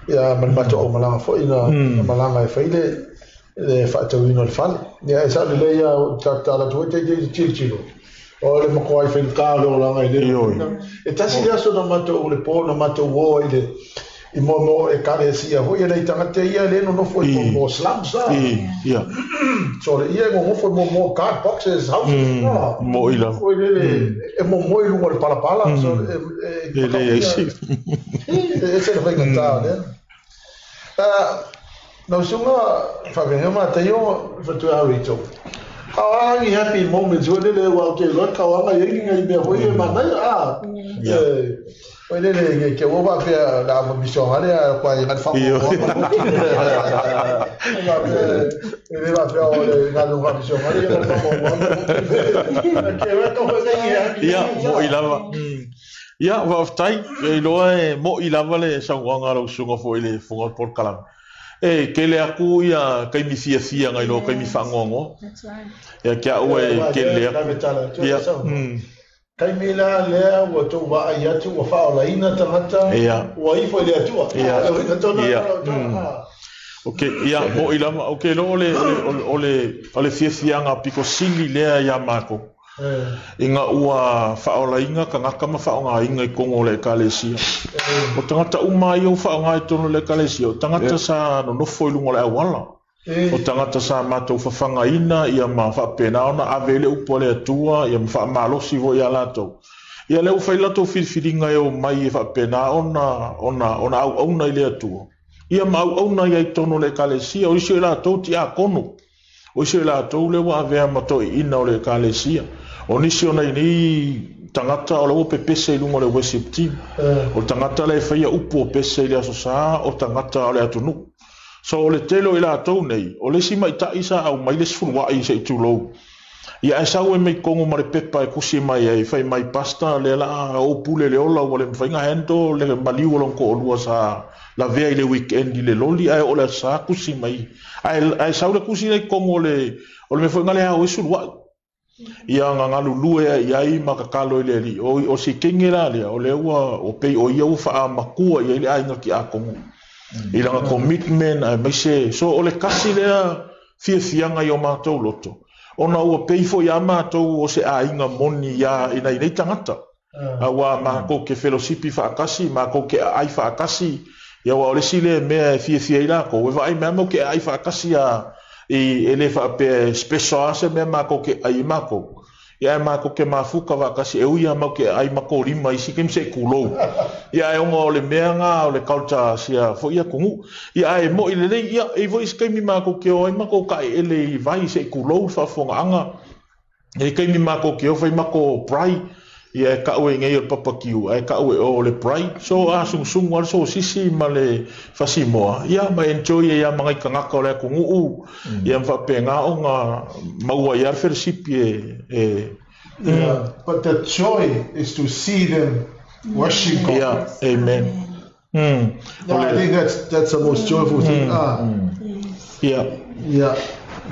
ya man bato o malanga fo ina malanga e faile le fa tau no le fa ya sa le ia ta la tu te chilo o le mo ai fel calo la ngai le e tasi le aso na mato o le po na mato wo ile I mo e kare sia ho ia nei tanga te ia le no foi mo slums ia so le ia mo foi mo card boxes house mo ila o le e mo i lungo le pala pala so le isi e se le ngata le no sunga fa venga ma te yo fa tu a rito I happy moments when they were okay look how I ngai be ho ia ma Oile ke o va fer la mission ale kwa ngal fa ele va faire la mission ale mo ilava ia va ftai lo mo ilava le sangwanga lo sunga fo ile fonga por kalam e ke le aku ia kai mi fia ngai lo kai mi fangongo ia ke o ke le ia kai mila lea wa to wa ayatu wa faolaina tangata wa ifo le atua okay ia mo ilama okay lo ole fianga piko sili lea ya mako inga ua faolainga kangaka ma faonga inga I kongo le kalesia o tangata uma yo faonga I tono le kalesia o tangata sa no foi lungo le awala o tangata sa matou fafanga ina ia ma fa pena ona avele upole atua ia ma malosi vo ia lato ia le ufai lato filfilinga yo mai fa pena ona au na ile atua ia ma au na ia tono le kalesia o isi lato ti a kono o isi lato le wa ave mato ina o le kalesia o nisi ona ni tangata o le pepese lungo le worship team o tangata le faia upo pese le asosa o tangata o le atunu so o le telo ila tau nei o le sima ita isa au mai le sfulwa I se tulo ia e sau e mei kongo ma le pepa e kusi mai e fai mai pasta le la o pule le ola o le mwhainga hendo le maliu o lonko o lua sa la vea I le weekend I le loli ai o le sa kusi mai ai sau le kusi nei kongo le o le me whainga le hao e sulwa ia ngangalu lue ia I makakalo I le li o si kengera le o le ua o pei o ia ufa a makua ia le ainga ki a kongo I langa commitment ai mai se so o le kasi lea fianga I o mātou loto ona ua peifo ia mātou o se ainga moni ia ina I nei tangata awa mako ke fellowshipi whaakasi mako ke ai whaakasi ia wa o le sile mea fia I lako we vai mea mo ke ai whaakasi I ele whaape special ase mea mako ke ai mako ia mako ke mafuka whaakasi e uia mako ke ai mako rima I sikim se kulou ia e onga o le meanga o le culture sia fo ia kungu ia e mo I le nei ia e vo iskaimi mako ke o ai mako ka ele vai se kulou fa fonga anga e kaimi mako ke o fai mako prai ia e ka ue ngai o papakiu e ka ue o le prai so a sung wal so sisi ma le fasimoa ia ma enjoy ia mangai kangaka o le kungu ia mfa penga onga maua ia fersipi but the joy is to see them worship God. Yeah, amen. No, I think that's the most joyful thing. Yeah.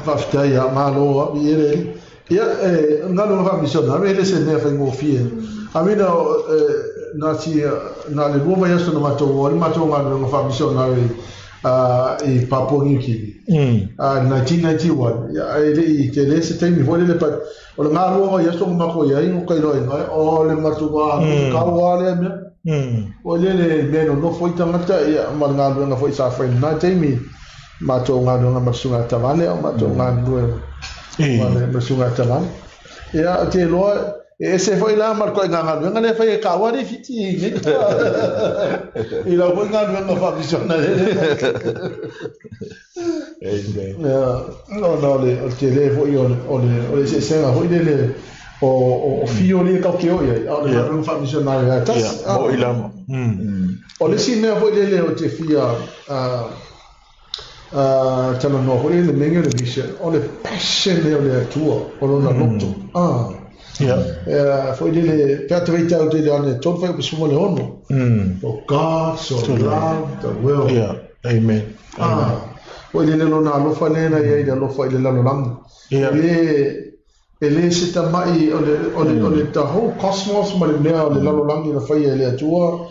Vafta ya malo yele. Ya ngalo va mission. Ame le se ne fa ngofie. Ame na le bova yaso no mato ngalo va mission na I Papua New Guinea. 1991. Ya ele ke le se time vole le pat o le ngalo yaso mako ya ingo kai roi ngai o le matuwa ka wale me. O le meno no foi tangata ia ngalo nga foi sa fa na time mato ngalo nga masunga tamale o mato ngalo masunga tamale ia te loa ese foi lá marcou ngalo nga le foi ka wari fiti ila foi ngalo nga fa visionale no le o tele foi o le se senga foi le o fio le ka ke o ia o le fa visionale tas o ila o le sine foi le o te fia tano no foi le mengo le vision o le passion le tua o na loto Foi le pata vai tau te ane ton fai pusumo le ono. For God so loved the world. Amen. Foi le lona alofa lena ia le alofa ile lalo langu. Ele se tamai ole the whole cosmos ma le mea le lalo langu na fai ele atua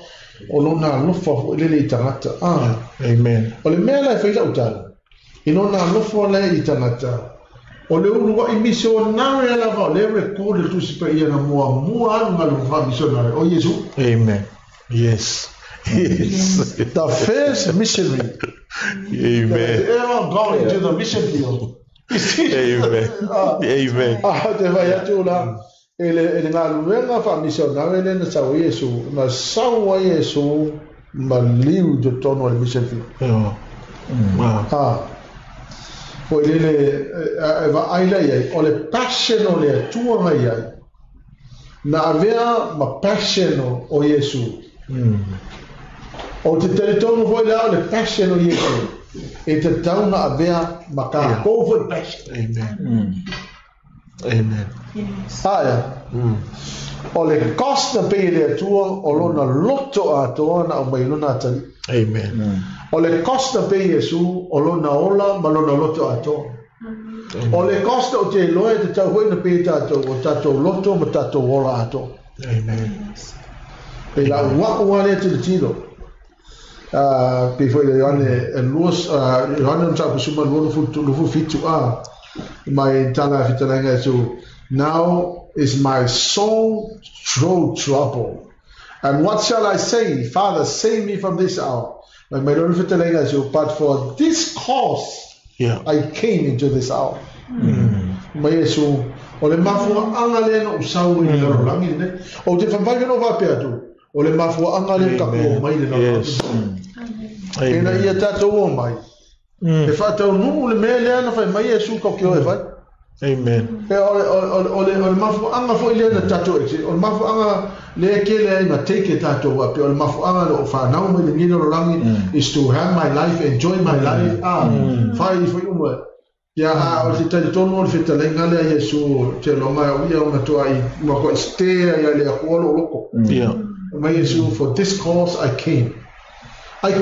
o lona alofa ile le itangata. Amen. Ole mea la fai la utala. Inona alofa le itangata. O le ulu wa i misionare ala va le record tu si pe ia na mua anu ma lu fa misionare o Yesu. Amen. Yes. The first missionary. Amen. Ever going to the mission field. Amen. Amen. Te vai atu la ele nga luenga fa misionare le na sa Yesu na sa Yesu ma liu de tono le mission field. Poi va aila ia o le passion o le tua mai ai na avea ma passion o Yesu o te teletono voi la o le passion o Yesu e te tauna avea ma ka ko foi passion. Amen. O le costa pe le tua o lona loto a toana o mai lona tani. Amen. O le costa pe Yesu o lona ola ma lona loto ato. O le costa o te loe te tau hoi na pe tato o tato loto ma tato ola ato. Amen. Pe la ua le te tino. Pe foi le ane luas ane un tapu suma lufu fitu mai tala fitalenga so now is my soul through trouble. And what shall I say? Father, save me from this hour. But for this cause, I came into this hour. Yesu, o le mafua angale no usau ni lo langi ne. O te famai no va peatu. O le mafua angale ka ko mai le no. Ina ia tato o mai. E fata no le mele na fai mai Yesu ko ke o e fai. Amen. O le mafu anga fo ile na tato e. O mafu anga le kele na take tato wa pe o mafu anga no fa na mo le ngino langi is to have my life, enjoy my life. Fai fo uma. Ya o te tali tono le feta lenga le Yesu te lo mai o ia o to ai mo ko stea ya le ko lo loko. Mai Yesu, for this cause I came. I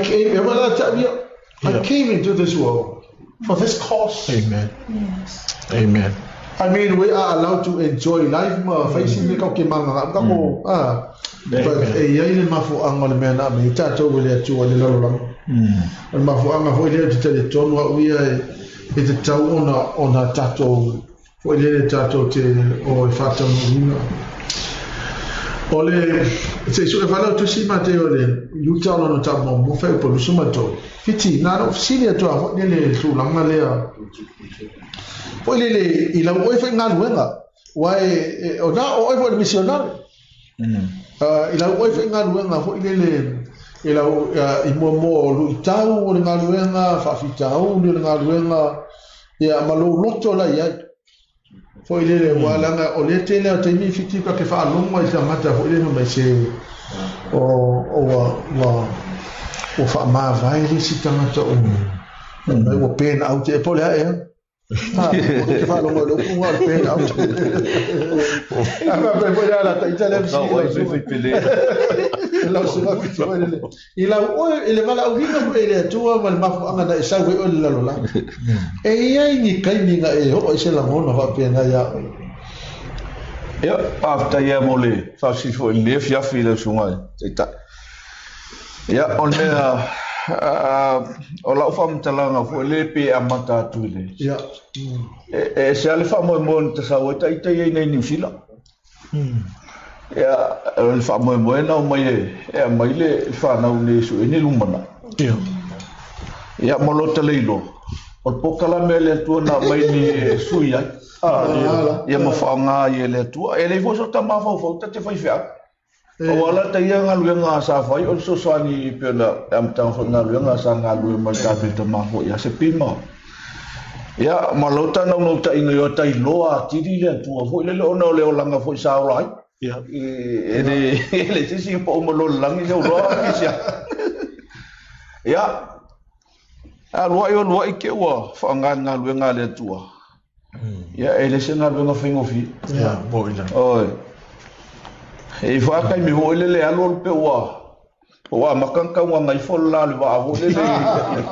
came into this world. For this cause. Amen. Yes. Amen. I mean, we are allowed to enjoy life. Facing the koke manga kako but e yai mafu anga le mena me tato wele tu wele lolang. El mafu anga foi le te tonu wa uia e te tau ona tato foi le tato te o fata muna. Ole se su e fala tu si mate ole yuta no ta mo fai po su mato. Fiti na ofisilia tu a le su langa le Poi le ila o foi ngaluenga wai o na o foi missionário ila o foi ngaluenga foi le ila i mo lu tau le ngaluenga fa fitau le ngaluenga ya malo loto la ya foi le walanga o le tele o te mi fiti pa ke fa longa i mata foi le no se o fa ma vai le sitanga o o pen out e pole a fa lo lo ku wa pen out ama poi la italiana la suba fiti le ila o ele mala o hina ele tua mal mafu anga da isa we o la lola e ia ni kai minga e ho se la mona va pena ya after ya mole fa si fo le fia fila sunga ita ya on me o la fam talanga fo le pe amata tu le ya e se ale fa mo te sa o tai tai nei ni fila ya el fa mo na o mai e mai le fa na le su ni lumana ya mo lo teleilo o pokala mele tu na mai ni suia ya mo fa nga ye le tu ele fo so ta ma fo te fai fia o wala ta ia ngaluenga sa fai o so swani pena am ta fo ngaluenga sa ngalu ma ta pe te ma fo ya se pima ya malota no ta ino yo ta loa tiri le tu fo le no le o langa fo sa lai ya ele si po mo lo langi yo ro ya a lo yo lo ke wa fa ngaluenga le tu ya ele se nga venga fingo fi ya bo ila oi e fa kai mi ho le alo pe wa makanka wa ngai fo la le wa ho le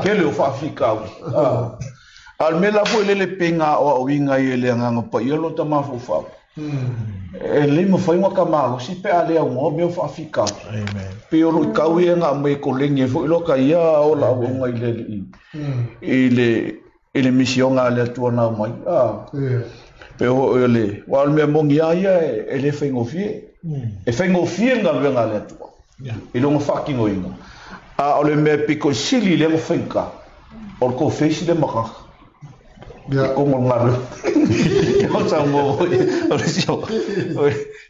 kele o fa fika al mela fo le penga o winga ele nga pa yelo tama fo fa ele mo foi mo kamalo si pe ale o me fa fika amen pe o ka wi nga me ko lengi fo lo ka ya o la o ngai le ele mission nga le tu na mai pe o ele wa me mongi ya ele fengo fie e fengo fie nga venga le tu e lo fucking oinga a ole me piko sili le mo fenka or ko fesi le maka ya ko mo ngalo yo sa mo o sio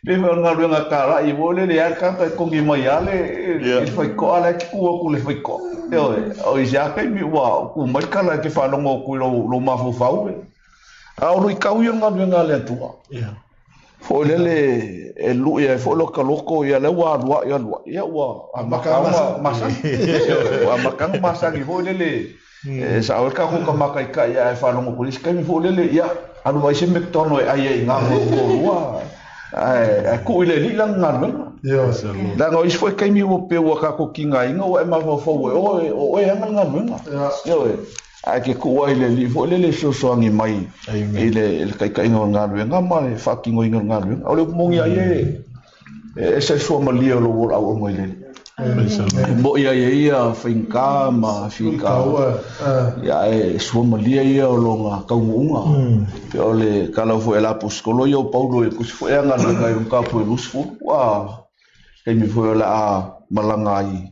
le mo ngalo nga kara i vole le ya kanta ko ngi mai ale e foi ko ala ki ku le foi ko yo o ya kai mi wa ku mai kala ke fa lo mo ku lo ma fu fau a o ri ka u nga le tu ya fo lele e lu ya fo lo ka loko ya le wa ya wa amakanga masa ki fo lele sa o ka ko maka ka ya fa lo ko ris ka mi fo lele ya anu vai se mektono ai nga ko wa ai ku ile li lang ngar yo la no is fo ka mi wo pe wa ka ko kinga inga o ma fo o ya ngar yo ake kuwa ile li fo le so ngi mai ile kai kai ngar nga mai fucking ngar ole mongi ai e se so ma li lo wo au mo ile mo ia finka ma fika ya e so ma li ia lo nga ka unga pe ole kala fo ela apostolo yo paulo e kus fo nga nga un kapo lusfu wa ke mi fo la malangai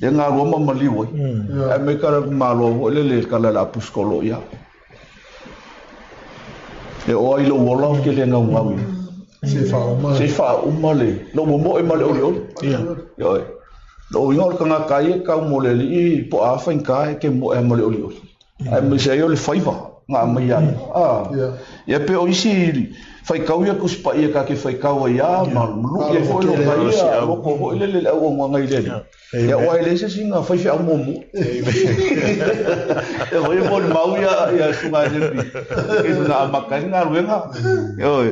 ya nga roma maliwo e me kara malo le kala la apostolo ya e o ilo wola ke le nga ngawi se fa umale lo mo e male o yo lo ngol kanga kai ka mo le i po a fa ka ke mo e male o ai me se yo le faiva nga mai ya pe o isi fai kau ia kuspa ia ka ke fai kau ia ma lu ia fo lo ka ia lo ko le o mo ngai le ya o ele se singa fai fa mo mo e voi mo mau ia sunga le ke na makanga luenga yo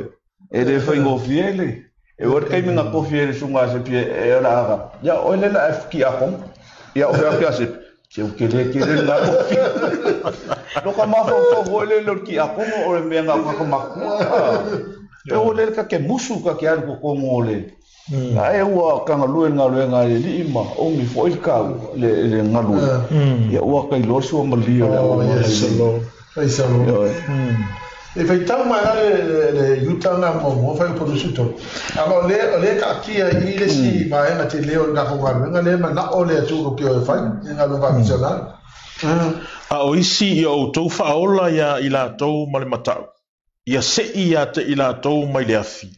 e de fai ngo fiele e o kai minga ko fiele sunga se pie e ra ya o le la fki a kom ya o ya se se o ke le na no ka ma fo le lo ki a kom o me nga ko ma e o le ka ke musu ka ke algo ko mo le ai wa ka ngaluenga le lima o mi foi ka le ngalu ya wa kai lo so mo li o ai salo e fai tau mai le yutanga mo fai po suto amo le ka kia i le si mai na te leo nga ko ngaluenga le ma na o le tu ko o fai nga lo va misionar a o isi o to fa ola ya ila to male matau ia se ia te ila to mai le afi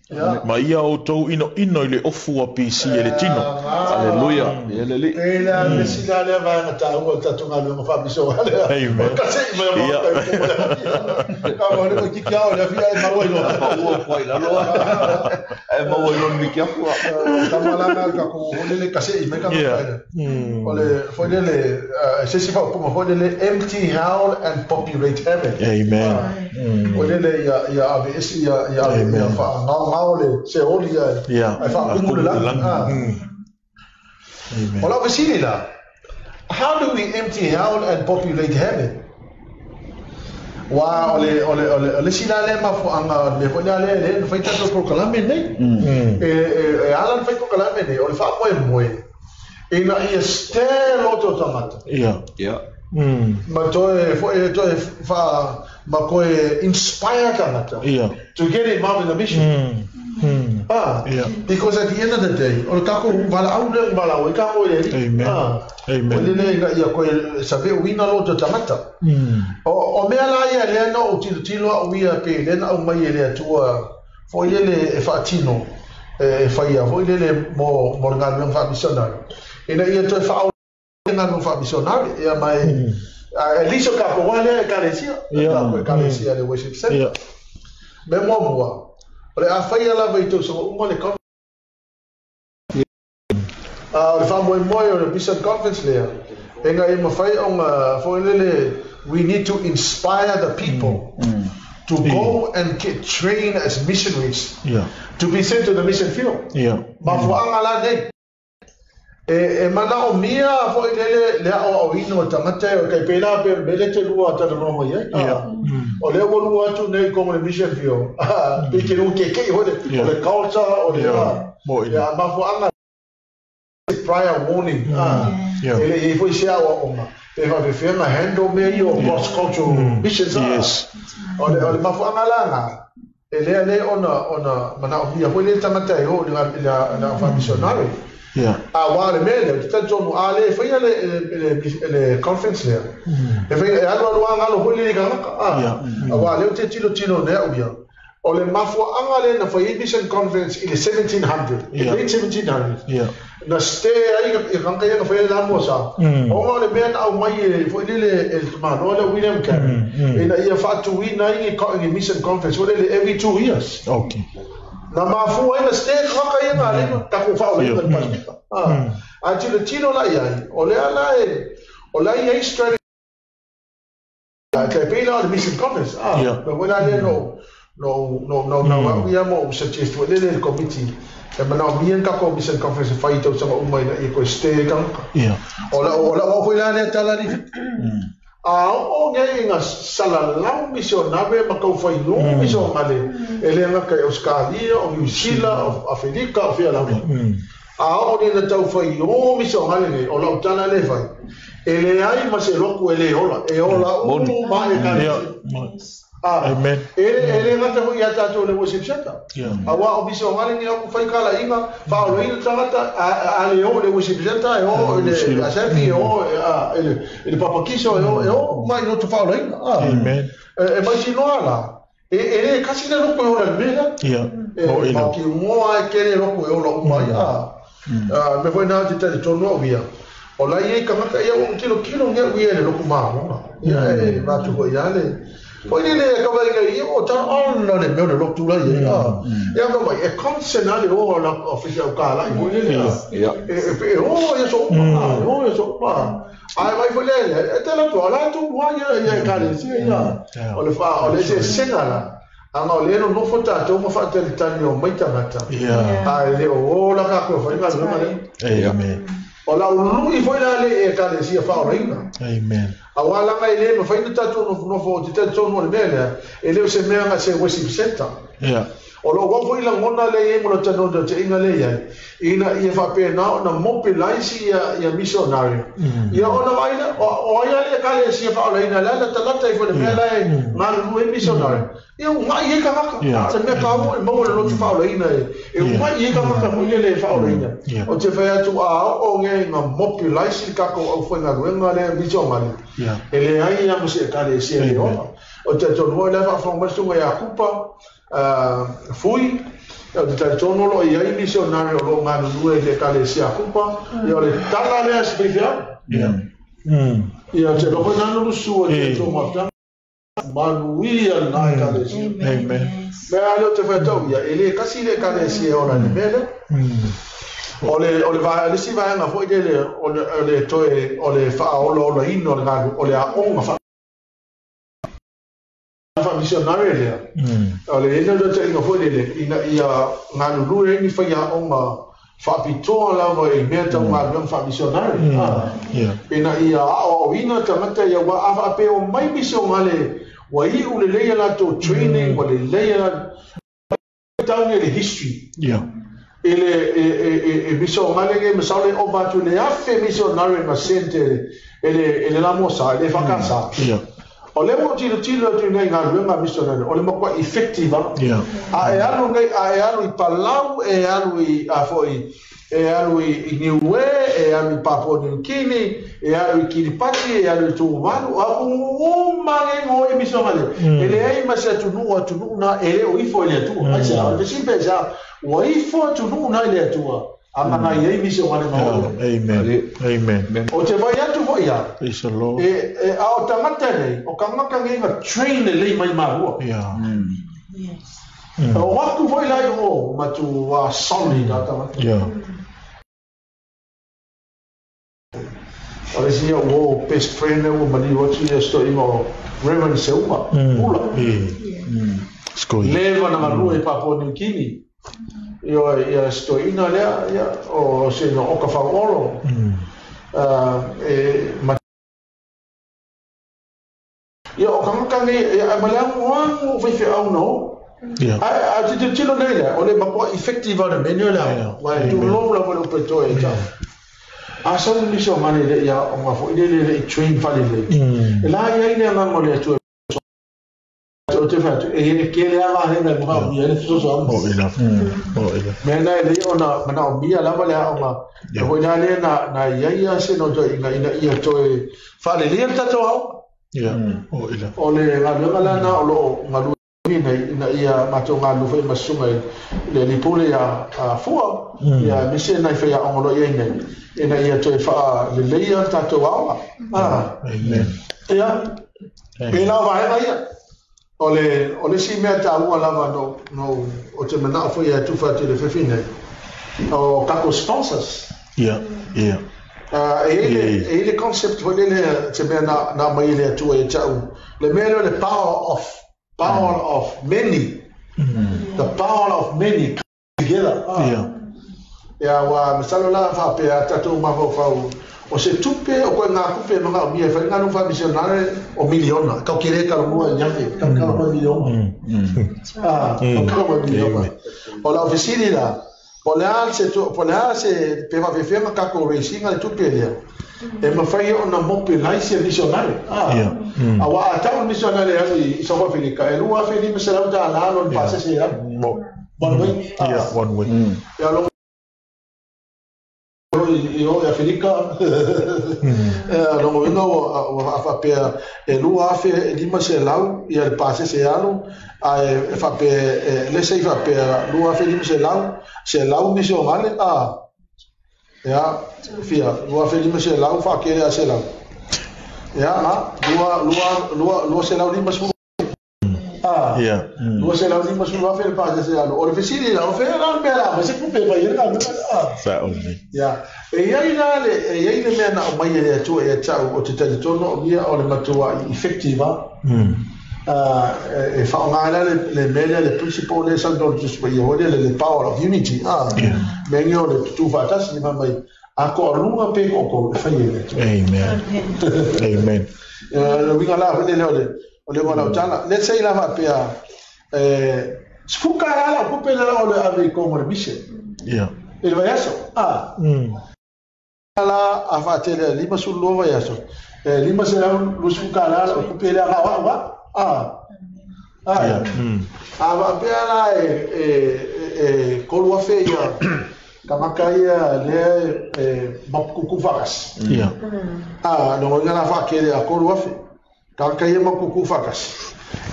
ma ia o to ino ile ofu a PC ele tino aleluia ele li ela le sila le va na ta o ta tunga lo fa biso amen ka se mai mo ka mo le ki ka o le fi ai ma wo lo o ko ila lo ai ma wo lo mi ki ko ta mala na ka ko le ka se me ka o le fo le se si fa como fo le empty hell and populate heaven amen o le ya ave esi ya fa ngale se olia ai fa kumule la amen ola vesila how do we empty hell and populate heaven wa ole sila le ma fo anga le fo le fa ta ko kalame nei e alan fa ko kalame nei ole fa mo e na ia stelo to tamata ma to fa ma ko inspire kanata to get it out in the mission because at the end of the day o ka ko vala au le vala o ka o le amen le ya ko sabe wina lo to tamata o me ala ya le no tilo o ia pe le na o mai le tua fo ele e fatino e fa ia fo ele mo ngalo fa missionary ina ia to fa o ngalo fa missionary ia mai Eliso capo wale carecia le worship center. Me mo le afai ala vai to so mo le con le fa mo le bishop conference le enga e mo fai on for le we need to inspire the people to go and get trained as missionaries to be sent to the mission field. Ma fuanga la nei. E mana o mia fo le o ino tamata o kai pena pe bele te lua ta no mo ye. O le wolu atu nei como le mission field. Pe ke no ke o le culture o le ya ma fuanga prior warning. Ele foi sia o they have a firm handle me or cross cultural missions. Or the Mafuangalana, ele ona mana o mia foi le tamata o na fa missionary. While the men, the John Ale, foi le conference there. E foi alo alo foi le ganga. While le tino ne o o le Mafuangale na foi mission conference in the 1700, in late 1700. Na stay ai ka ka ka foi la mosa. O le men au mai foi le mano le William Carey. Ina ia fatu wina i mission conference every 2 years. Okay. Na mafu ai na stay ka ka ia le ta ku fa o le pastor. Until the tino la ia o le ala o la ia strategy. Ka pela the mission conference. But when I didn't no we are suggest with the committee. Mana mien ka ko mission conference fai tau sama umai na i ko stay kan ola o foi la ne tala ni o ngai nga sala la missionary ma ko fai no mission ale ele nga ka Australia o New Zealand of Africa of la o ni na tau fai o mission ale ni ola tala le fai ele ai ma se loku ele ola o ma e ka Amen. Ele ngata ho ia tatou le worship center. Awa o biso ngale ni o fai kala inga fa o ina tangata ale o le worship center o le asafi o ele papakiso o mai no to fa o inga. Amen. E mai sino ala. Ele kasi le roko o le mena. O ele. Ma ki mo ai kele roko o lo mai me foi na te tono via. O la ye kamaka ia o kilo nge wi ele roko ma. Ia e va tu go ia le. Poi le ka vai ia o ta on le me le lotu la ia. Ia ka vai e consonale o la official ka la i le ia. E o ia so o ia so pa. Ai vai foi le e te la to la tu wa ia ka le ia. O le fa o le se senala. Anga o le no fota to mo fa te tani o mai tangata. Ai le o la ka ko fa ka le. Amen. O la ulu foi la le e ka le sia fa o reina. Amen. Awala ngai le ma fai tatu no fo te tatu no le mele ele se mea se worship center. O lo go foi la ngona le e mo tano de te inga le ina ia fa pe na mobilize ia missionary. Ia ona vai o ia le ka le sia fa o reina la tata e fo le mele ma lu e missionary. Ia mai e ka ka se me ka mo le lo fa o reina e mai e ka ka mo le fa o reina. O te fa atu o nge na mobilize ka ko o fo na ruenga le missionary. Ele ai ia mo se ka le sia le o te tono le fa fa mo ya kupa fui o te tono lo ia missionary o lo nganu lue le ka le sia kupa e o le tala le asifia ia te lo na no su o te tomo fa manuia na ka le sia amen me ale te fa tau ia ele kasi le ka le sia o la le mele o le va le si va na foi dele o le toe o le fa o lo ino o le a onga fa missionary le o le ino do te ino foi dele ina ia nganu lu ni fa ya onga fa pito la vo e meta ma fa missionary ina ia o ina tamata ia wa afa pe o mai missionale wa i u le la to training wa le la down the history ele missionale che misale o batu le affe missionare na sente ele la mosa ele fa casa o le mo tiro tu nei nga missionare o le mo qua effettiva a e alu nei a e alu I palau e alu I afoi e alu I niue e alu I Papua New Guinea e alu I Kiribati e alu I Tuvalu a o mango e missionare ele ai ma se tu na ele o ifo ele tu ai se o simple ja o ifo tu na ele tu amana ye missionare ma amen o te vai atu foi ya praise the Lord e a o tamata nei o kanga ngai train le mai ma yes o watu foi lai o ma tu wa solid tamata Ora sia o best friend o mali o tu sto imo Reverend Seuma pula leva na malu e Papua New Guinea ia stoina lea ia o se no oka whaoro ia o kangakangi ia malangu wangu whaiwhi au no a te tino nei lea o le mapua effective ana menu lea wai tu lomu la wale upeto e tau a saru niso mani le ia o ngafo ile le train fali le e la ia ine angango le tu o te fatu e ene kele ama hena mga mia ne so amo mena le ona mana o mia lava le ona e ho ina le na ia se no to ina ia to e fale le tato au o le ngala na o lo ngalu ina ia mato ngalu fe masunga le lipule ya fua ya mise na fe ya ongolo ia ina ia to e fa le le tato au ia pela vai ia ole si mea tāua lava no o te mana fo ia tu fa te le fefine o kako sponsors le concept fo le te mea na mai le tu e tau le mea le power of many the power of many together ya wa misalo la fa pe tatu ma fo o se tupe o ko nga kupe no nga mi fa nga no fa missionare o miliona ka kire ka mo nyafe ka mo miliona ka mo miliona o la oficina la se pe va fe nga ka ko racing al tupe le e ma fa yo na mo pe laisi missionare a wa ta missionare ai so va filika e lu a fe ni missionare da la no passa se ya one way ya lo io e Felica non vengo a fa per e lui ha fe di ma se lau e il passe se alo a fa per le sei fa per lui ha fe di se lau mi so male ya fia lui ha fe di se lau fa che se lau ya lui se lau di ma lui se lau di ma su va fer passe se alo o feci la o fer la bella ma se coupe va ir ça only e iai le mea na o mai le atua e tau o te talitono o mia o le matua effectiva e whaongana le mea le principle le sandon just wai o le power of unity mengi o le tutu whatasi ni mamai a ko arunga pe ko whai amen le winga la hune o le wana utala let's say la va pea sfukara la kupe la o le ave como le mission il va yaso la a fatele lima sul lova yaso lima se lu sfukara la kupe la va va bela e kolua fe ya kamakaia le makuku vakas no ngala fa ke a kolua fe kamakaia makuku vakas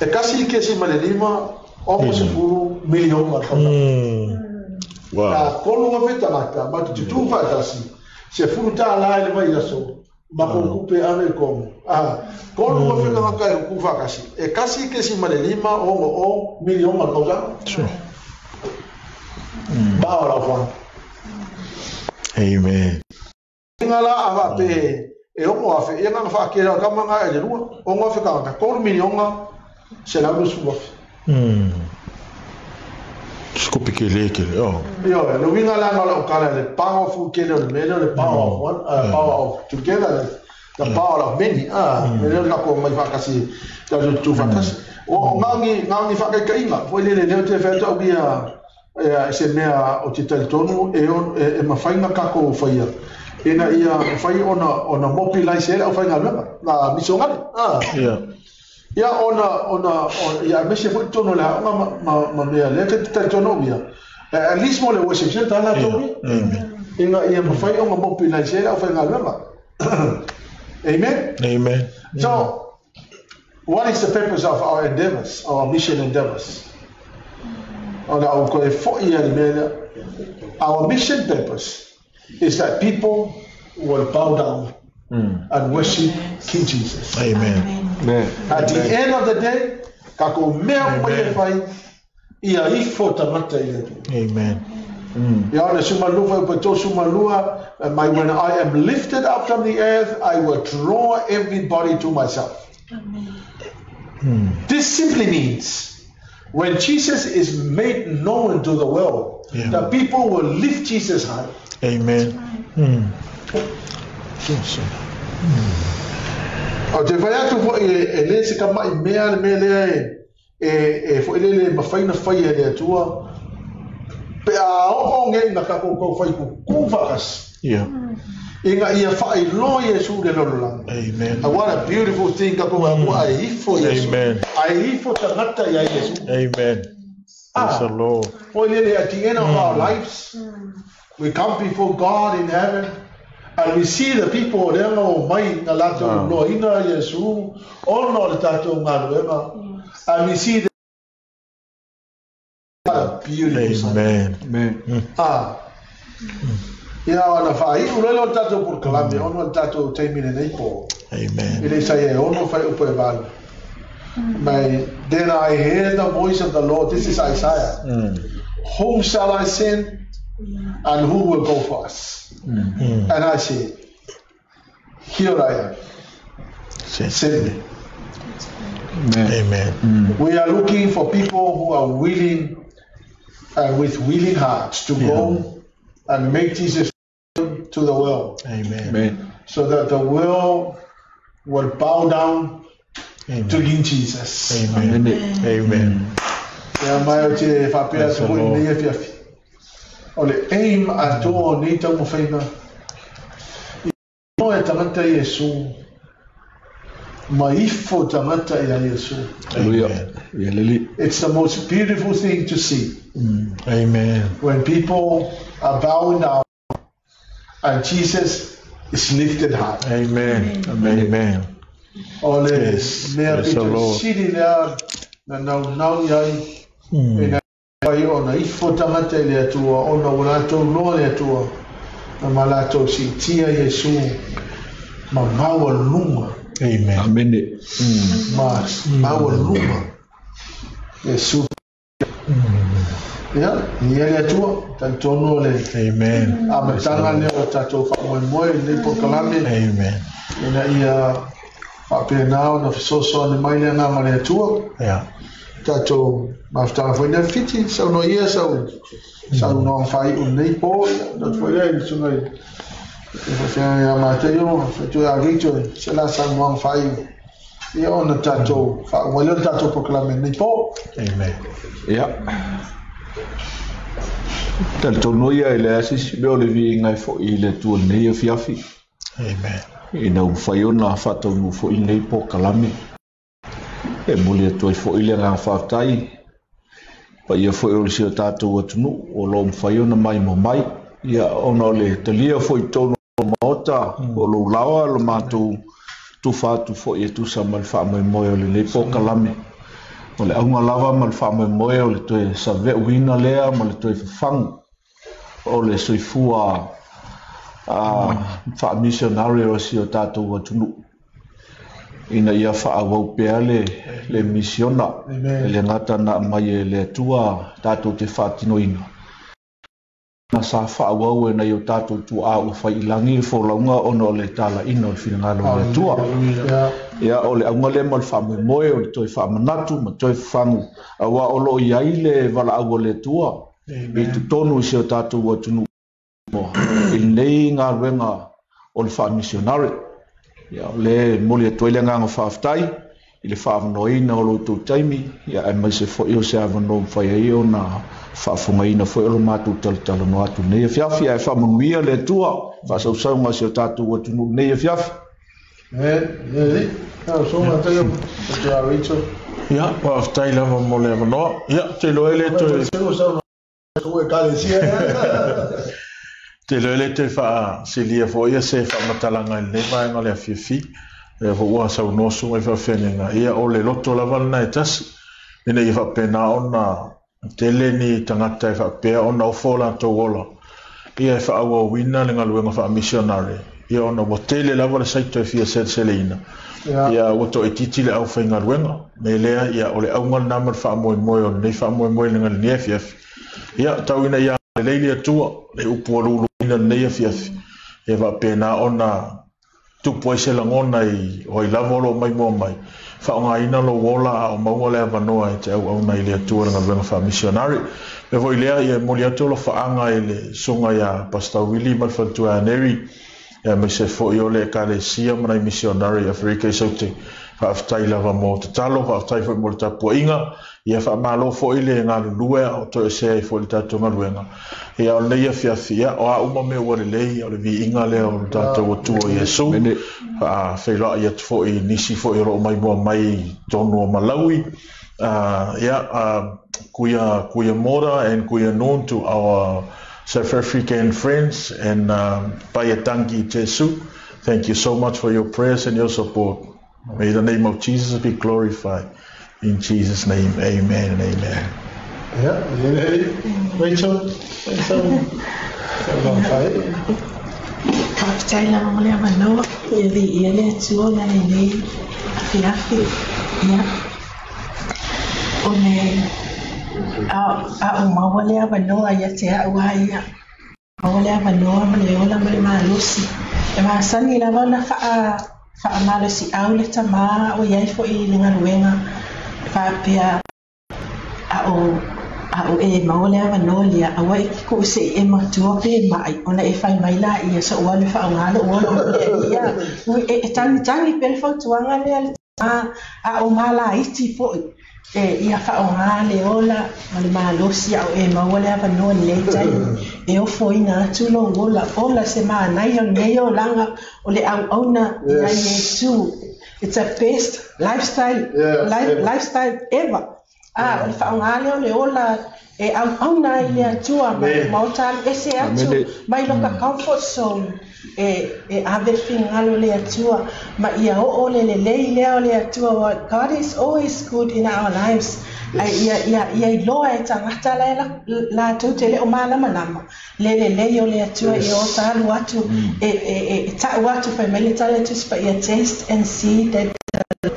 e kasi ke si malelima o se furu milion ma wow kolua fe tamata ma tu fatasi se furu ta la le vai yaso ma ko pe ave como kono wa fe na kai ku fa kasi e kasi ke si malelima o milion ma kauza ba ora fa amen ngala ava pe e o mo afe e na fa ke ra ka manga e ru o mo fe ka ko milion ma se la lu su Scopi che lei che io lo vinga la no kala le powerful ke le meno le power of one power of together the power of many meno la ko mai fa kasi da tu fantas o ngangi fa ka inga foi le te fa to bia se mea o te tonu e ma fainga ka ko faia ena ia fai ona mopi lai se o fainga na misonga ya ona ya meshe fu tono la ma mea le te tono bia at least mo le worship se ta la to ina ia ma fai ona mopi lai se o fainga amen so what is the purpose of our endeavors, our mission endeavors? Our mission purpose is that people will bow down and worship King Jesus. Amen. At the end of the day, Amen. When I am lifted up from the earth, I will draw everybody to myself. This simply means When Jesus is made known to the world, the people will lift Jesus high. Amen. O te whai atu fo e le se ka mai mea me le fo le mawhaina whai e le atua pe a o nge na ka ko whai ku whakas inga ia whai lo Yesu le lololang. Amen. What a beautiful thing ka ko ai ifo Yesu. Amen. Ai ifo tangata ya Yesu. Amen. Praise the Lord. For at the end of our lives, we come before God in heaven, and we see the people there no mai na lato no ina Yesu ono le tato ngaluema, and we see the beautiful. Amen. Amen. Ya ona fai ulo tato por kalame ono tato taimine nei po. Amen. Ele sai ono fai upo eval. Then I hear the voice of the Lord. This is Isaiah. Whom shall I send, and who will go for us? And I say, here I am. Send me. Amen. We are looking for people who are willing and with willing hearts to go and make Jesus to the world. Amen. So that the world will bow down to King Jesus. Amen. Amen. Ya mai te whapea te hoi nei e whiawhi. O le aim a tō nei tau mo whaina. I no e tangata Yesu. Ma ifo tangata i a Yesu. Amen. It's the most beautiful thing to see. Amen. When people are bowing down and Jesus is lifted high. Amen. Amen. Ole mea pito siri lea na nau iai e na pai o na ifo tangata le atua o na walato noa le atua na malato si tia Yesu ma maua lunga. Amen. Amen. Maua lunga Yesu ya ni le atua tantono le Amen. amatanga le o tato wha moe le po kalame. Amen. Ina ia whapenao na fisoso ane maile nga mare atua. Tato maftanga whaina fiti, sau no ia sau no whai unei po, na tuwai ai sungai. Whawhia ia māteo, whaitu a rito, se la sau no whai. Ia ona tato, whaile tato proklame nei po. Amen. Ja. Tal tono ia ele asisi me o le vi ngai fo i le tu nei fiafi. Amen. Ina u faiona fato u fo i nei po kalame. E muli tu fo i le nga fatai. Pa ia fo o si tato o tunu o lo faiona mai mo mai. Ia ona le talia fo i tono mota o lo lawa lo matu tu fatu fo i tu sa mal fa mai mo o le nei po kalame. O le aunga lava ma le wha moe o le toe sa ve uina lea ma le toe whang o le soifua wha missionary o si o tātou wa tunu. Ina ia wha awau pea le missiona le ngata na mai e le tua tātou te whātino ina. Na sa wha awau e nei o tātou tu a u whai ilangi fo launga ono le tala ina o le whingalo le tua. Ia o le aunga le mal wha moe o le toi wha manatu ma toi whangu awa o lo iai le wala au le tua i tu tonu si o tātou o tunu i nei ngā ruenga o le wha missionary ia le moli e toile ngā ngā whaaftai i le wha avanoina o lo tau taimi ia e mai se fo i o se avano mwhai ai o na wha afungaina fo i o lo mātou tala no atu nei e fiafi e wha manguia le tua wha sausaunga si o tātou o tunu nei e fiafi. Ja, aftai lava mo le no. Ja, te loele te fa se lia fo ia se fa matalanga le vai ngale fifi. E ho wa sa no su e fa fenenga. Ia o le loto lava na etas. Ina ia fa pena ona tele ni tangata fa pe ona o fola to wola. Ia fa awa wina le ngaluenga fa missionary. Ia ona wotele lava le saito e fia selina. Ia woto e titi le au whainga ruenga. Me lea ia o le aungal namar wha moe moe o nei wha moe moe lenga le nefiafi. Ia tau ina ia le leili atua le upu alulu ina nefiafi. Ia wa pēnā ona tupu ai se langona i hoi lavolo mai mua mai. whaongaina lo wola o maua lea wanoa e te au nei lea tua nga luenga wha missionary. Me voi lea i e moli atu lo whaanga i le sunga ia Pastor Willie Malfantua Aneri. Ia me se fo i ole e ka le sia manai missionary Afrika i saute whaaftai lava mo te talo, whaaftai fo i mo le tapua inga. Ia wha malo fo i le ngā lue o to e sea i fo i tātou ngā luenga. Ia o leia whiawhia o a uma me ua le lei o le vi inga lea o le tātou o tua Iesu. Whaila i atu fo i nisi fo i ro mai mua mai tonu o Malawi. Kuya Mora and Kuya known to our South African friends and Payatangi Jesu. Thank you so much for your prayers and your support. May the name of Jesus be glorified. In Jesus' name, amen and amen. Rachel? Taila mole avanoa ia vi ia le tua la nei afiafi ia one a uma le avanoa ia te aua ia ole avanoa mole ola mole malusi e ma sani la vala fa malusi au le tama o ia fo i le ngaruenga fa pia a o e maole avanoa lia aua i ko se e matua pe mai ona e fai mai la ia so wale fa ngalo ona ia e tangi pe fa tuanga le a o mala iti fo e ia fa ngale ola mali malosi au e maole avanoa le tai e o fo ina tulo ola se ma nai o neo langa o le au ona ia Yesu. It's a best lifestyle ever. Le whaongale o le ola e au nai lea tua mau tali ese atu mai loka comfort zone e ave whingalo lea tua ma ia o le lei lea o lea tua. God is always good in our lives. Ia I loa e tangata la tau te leo malama le lei o lea tua i o talu atu e tau atu whai mele tala tus pa ia taste and see that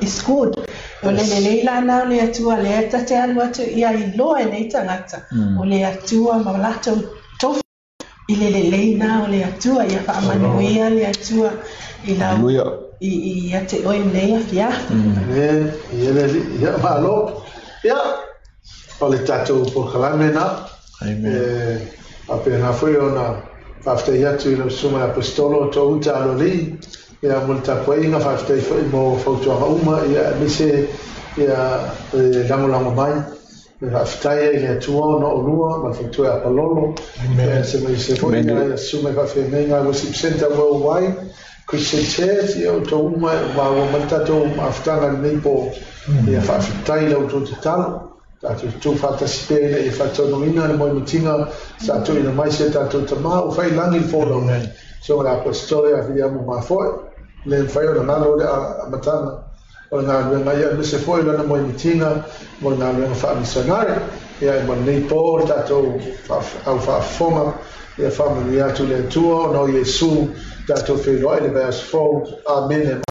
it's good. O le leila na o le atua le ata te alu atu ia I loa e nei tangata o le atua ma lato tofu I le leila o le atua ia whaamanuia le atua I lau I ate oi nei a fia ia malo ia o le tatou po kalame na a pena foi ona whaftai atu I lo suma apostolo to uta alo li ia multa poi nga whaftai foi mo fautua uma ia mise ia lango mai me whaftai ia tua no olua ma fautua apololo se me se foi ia suma whaftai menga worship center worldwide Christian Church ia o to uma wa multa to aftanga nei po ia whaftai lau to te talo Tātou tū whātasipene e whātonoina le moi mitinga sa tū ina mai se tātou tamā o whai langi whōrau nei. So ngā apostole a whia mo mā whoi, le whai o ngā lore a matanga. O ngā luenga ia mise whoi lana moi mitinga, mo ngā luenga wha misionare, ia e mo nei pō tātou au whaafonga, ia whamani atu le tua, no Yesu tātou whiroa le verse 4, Amen.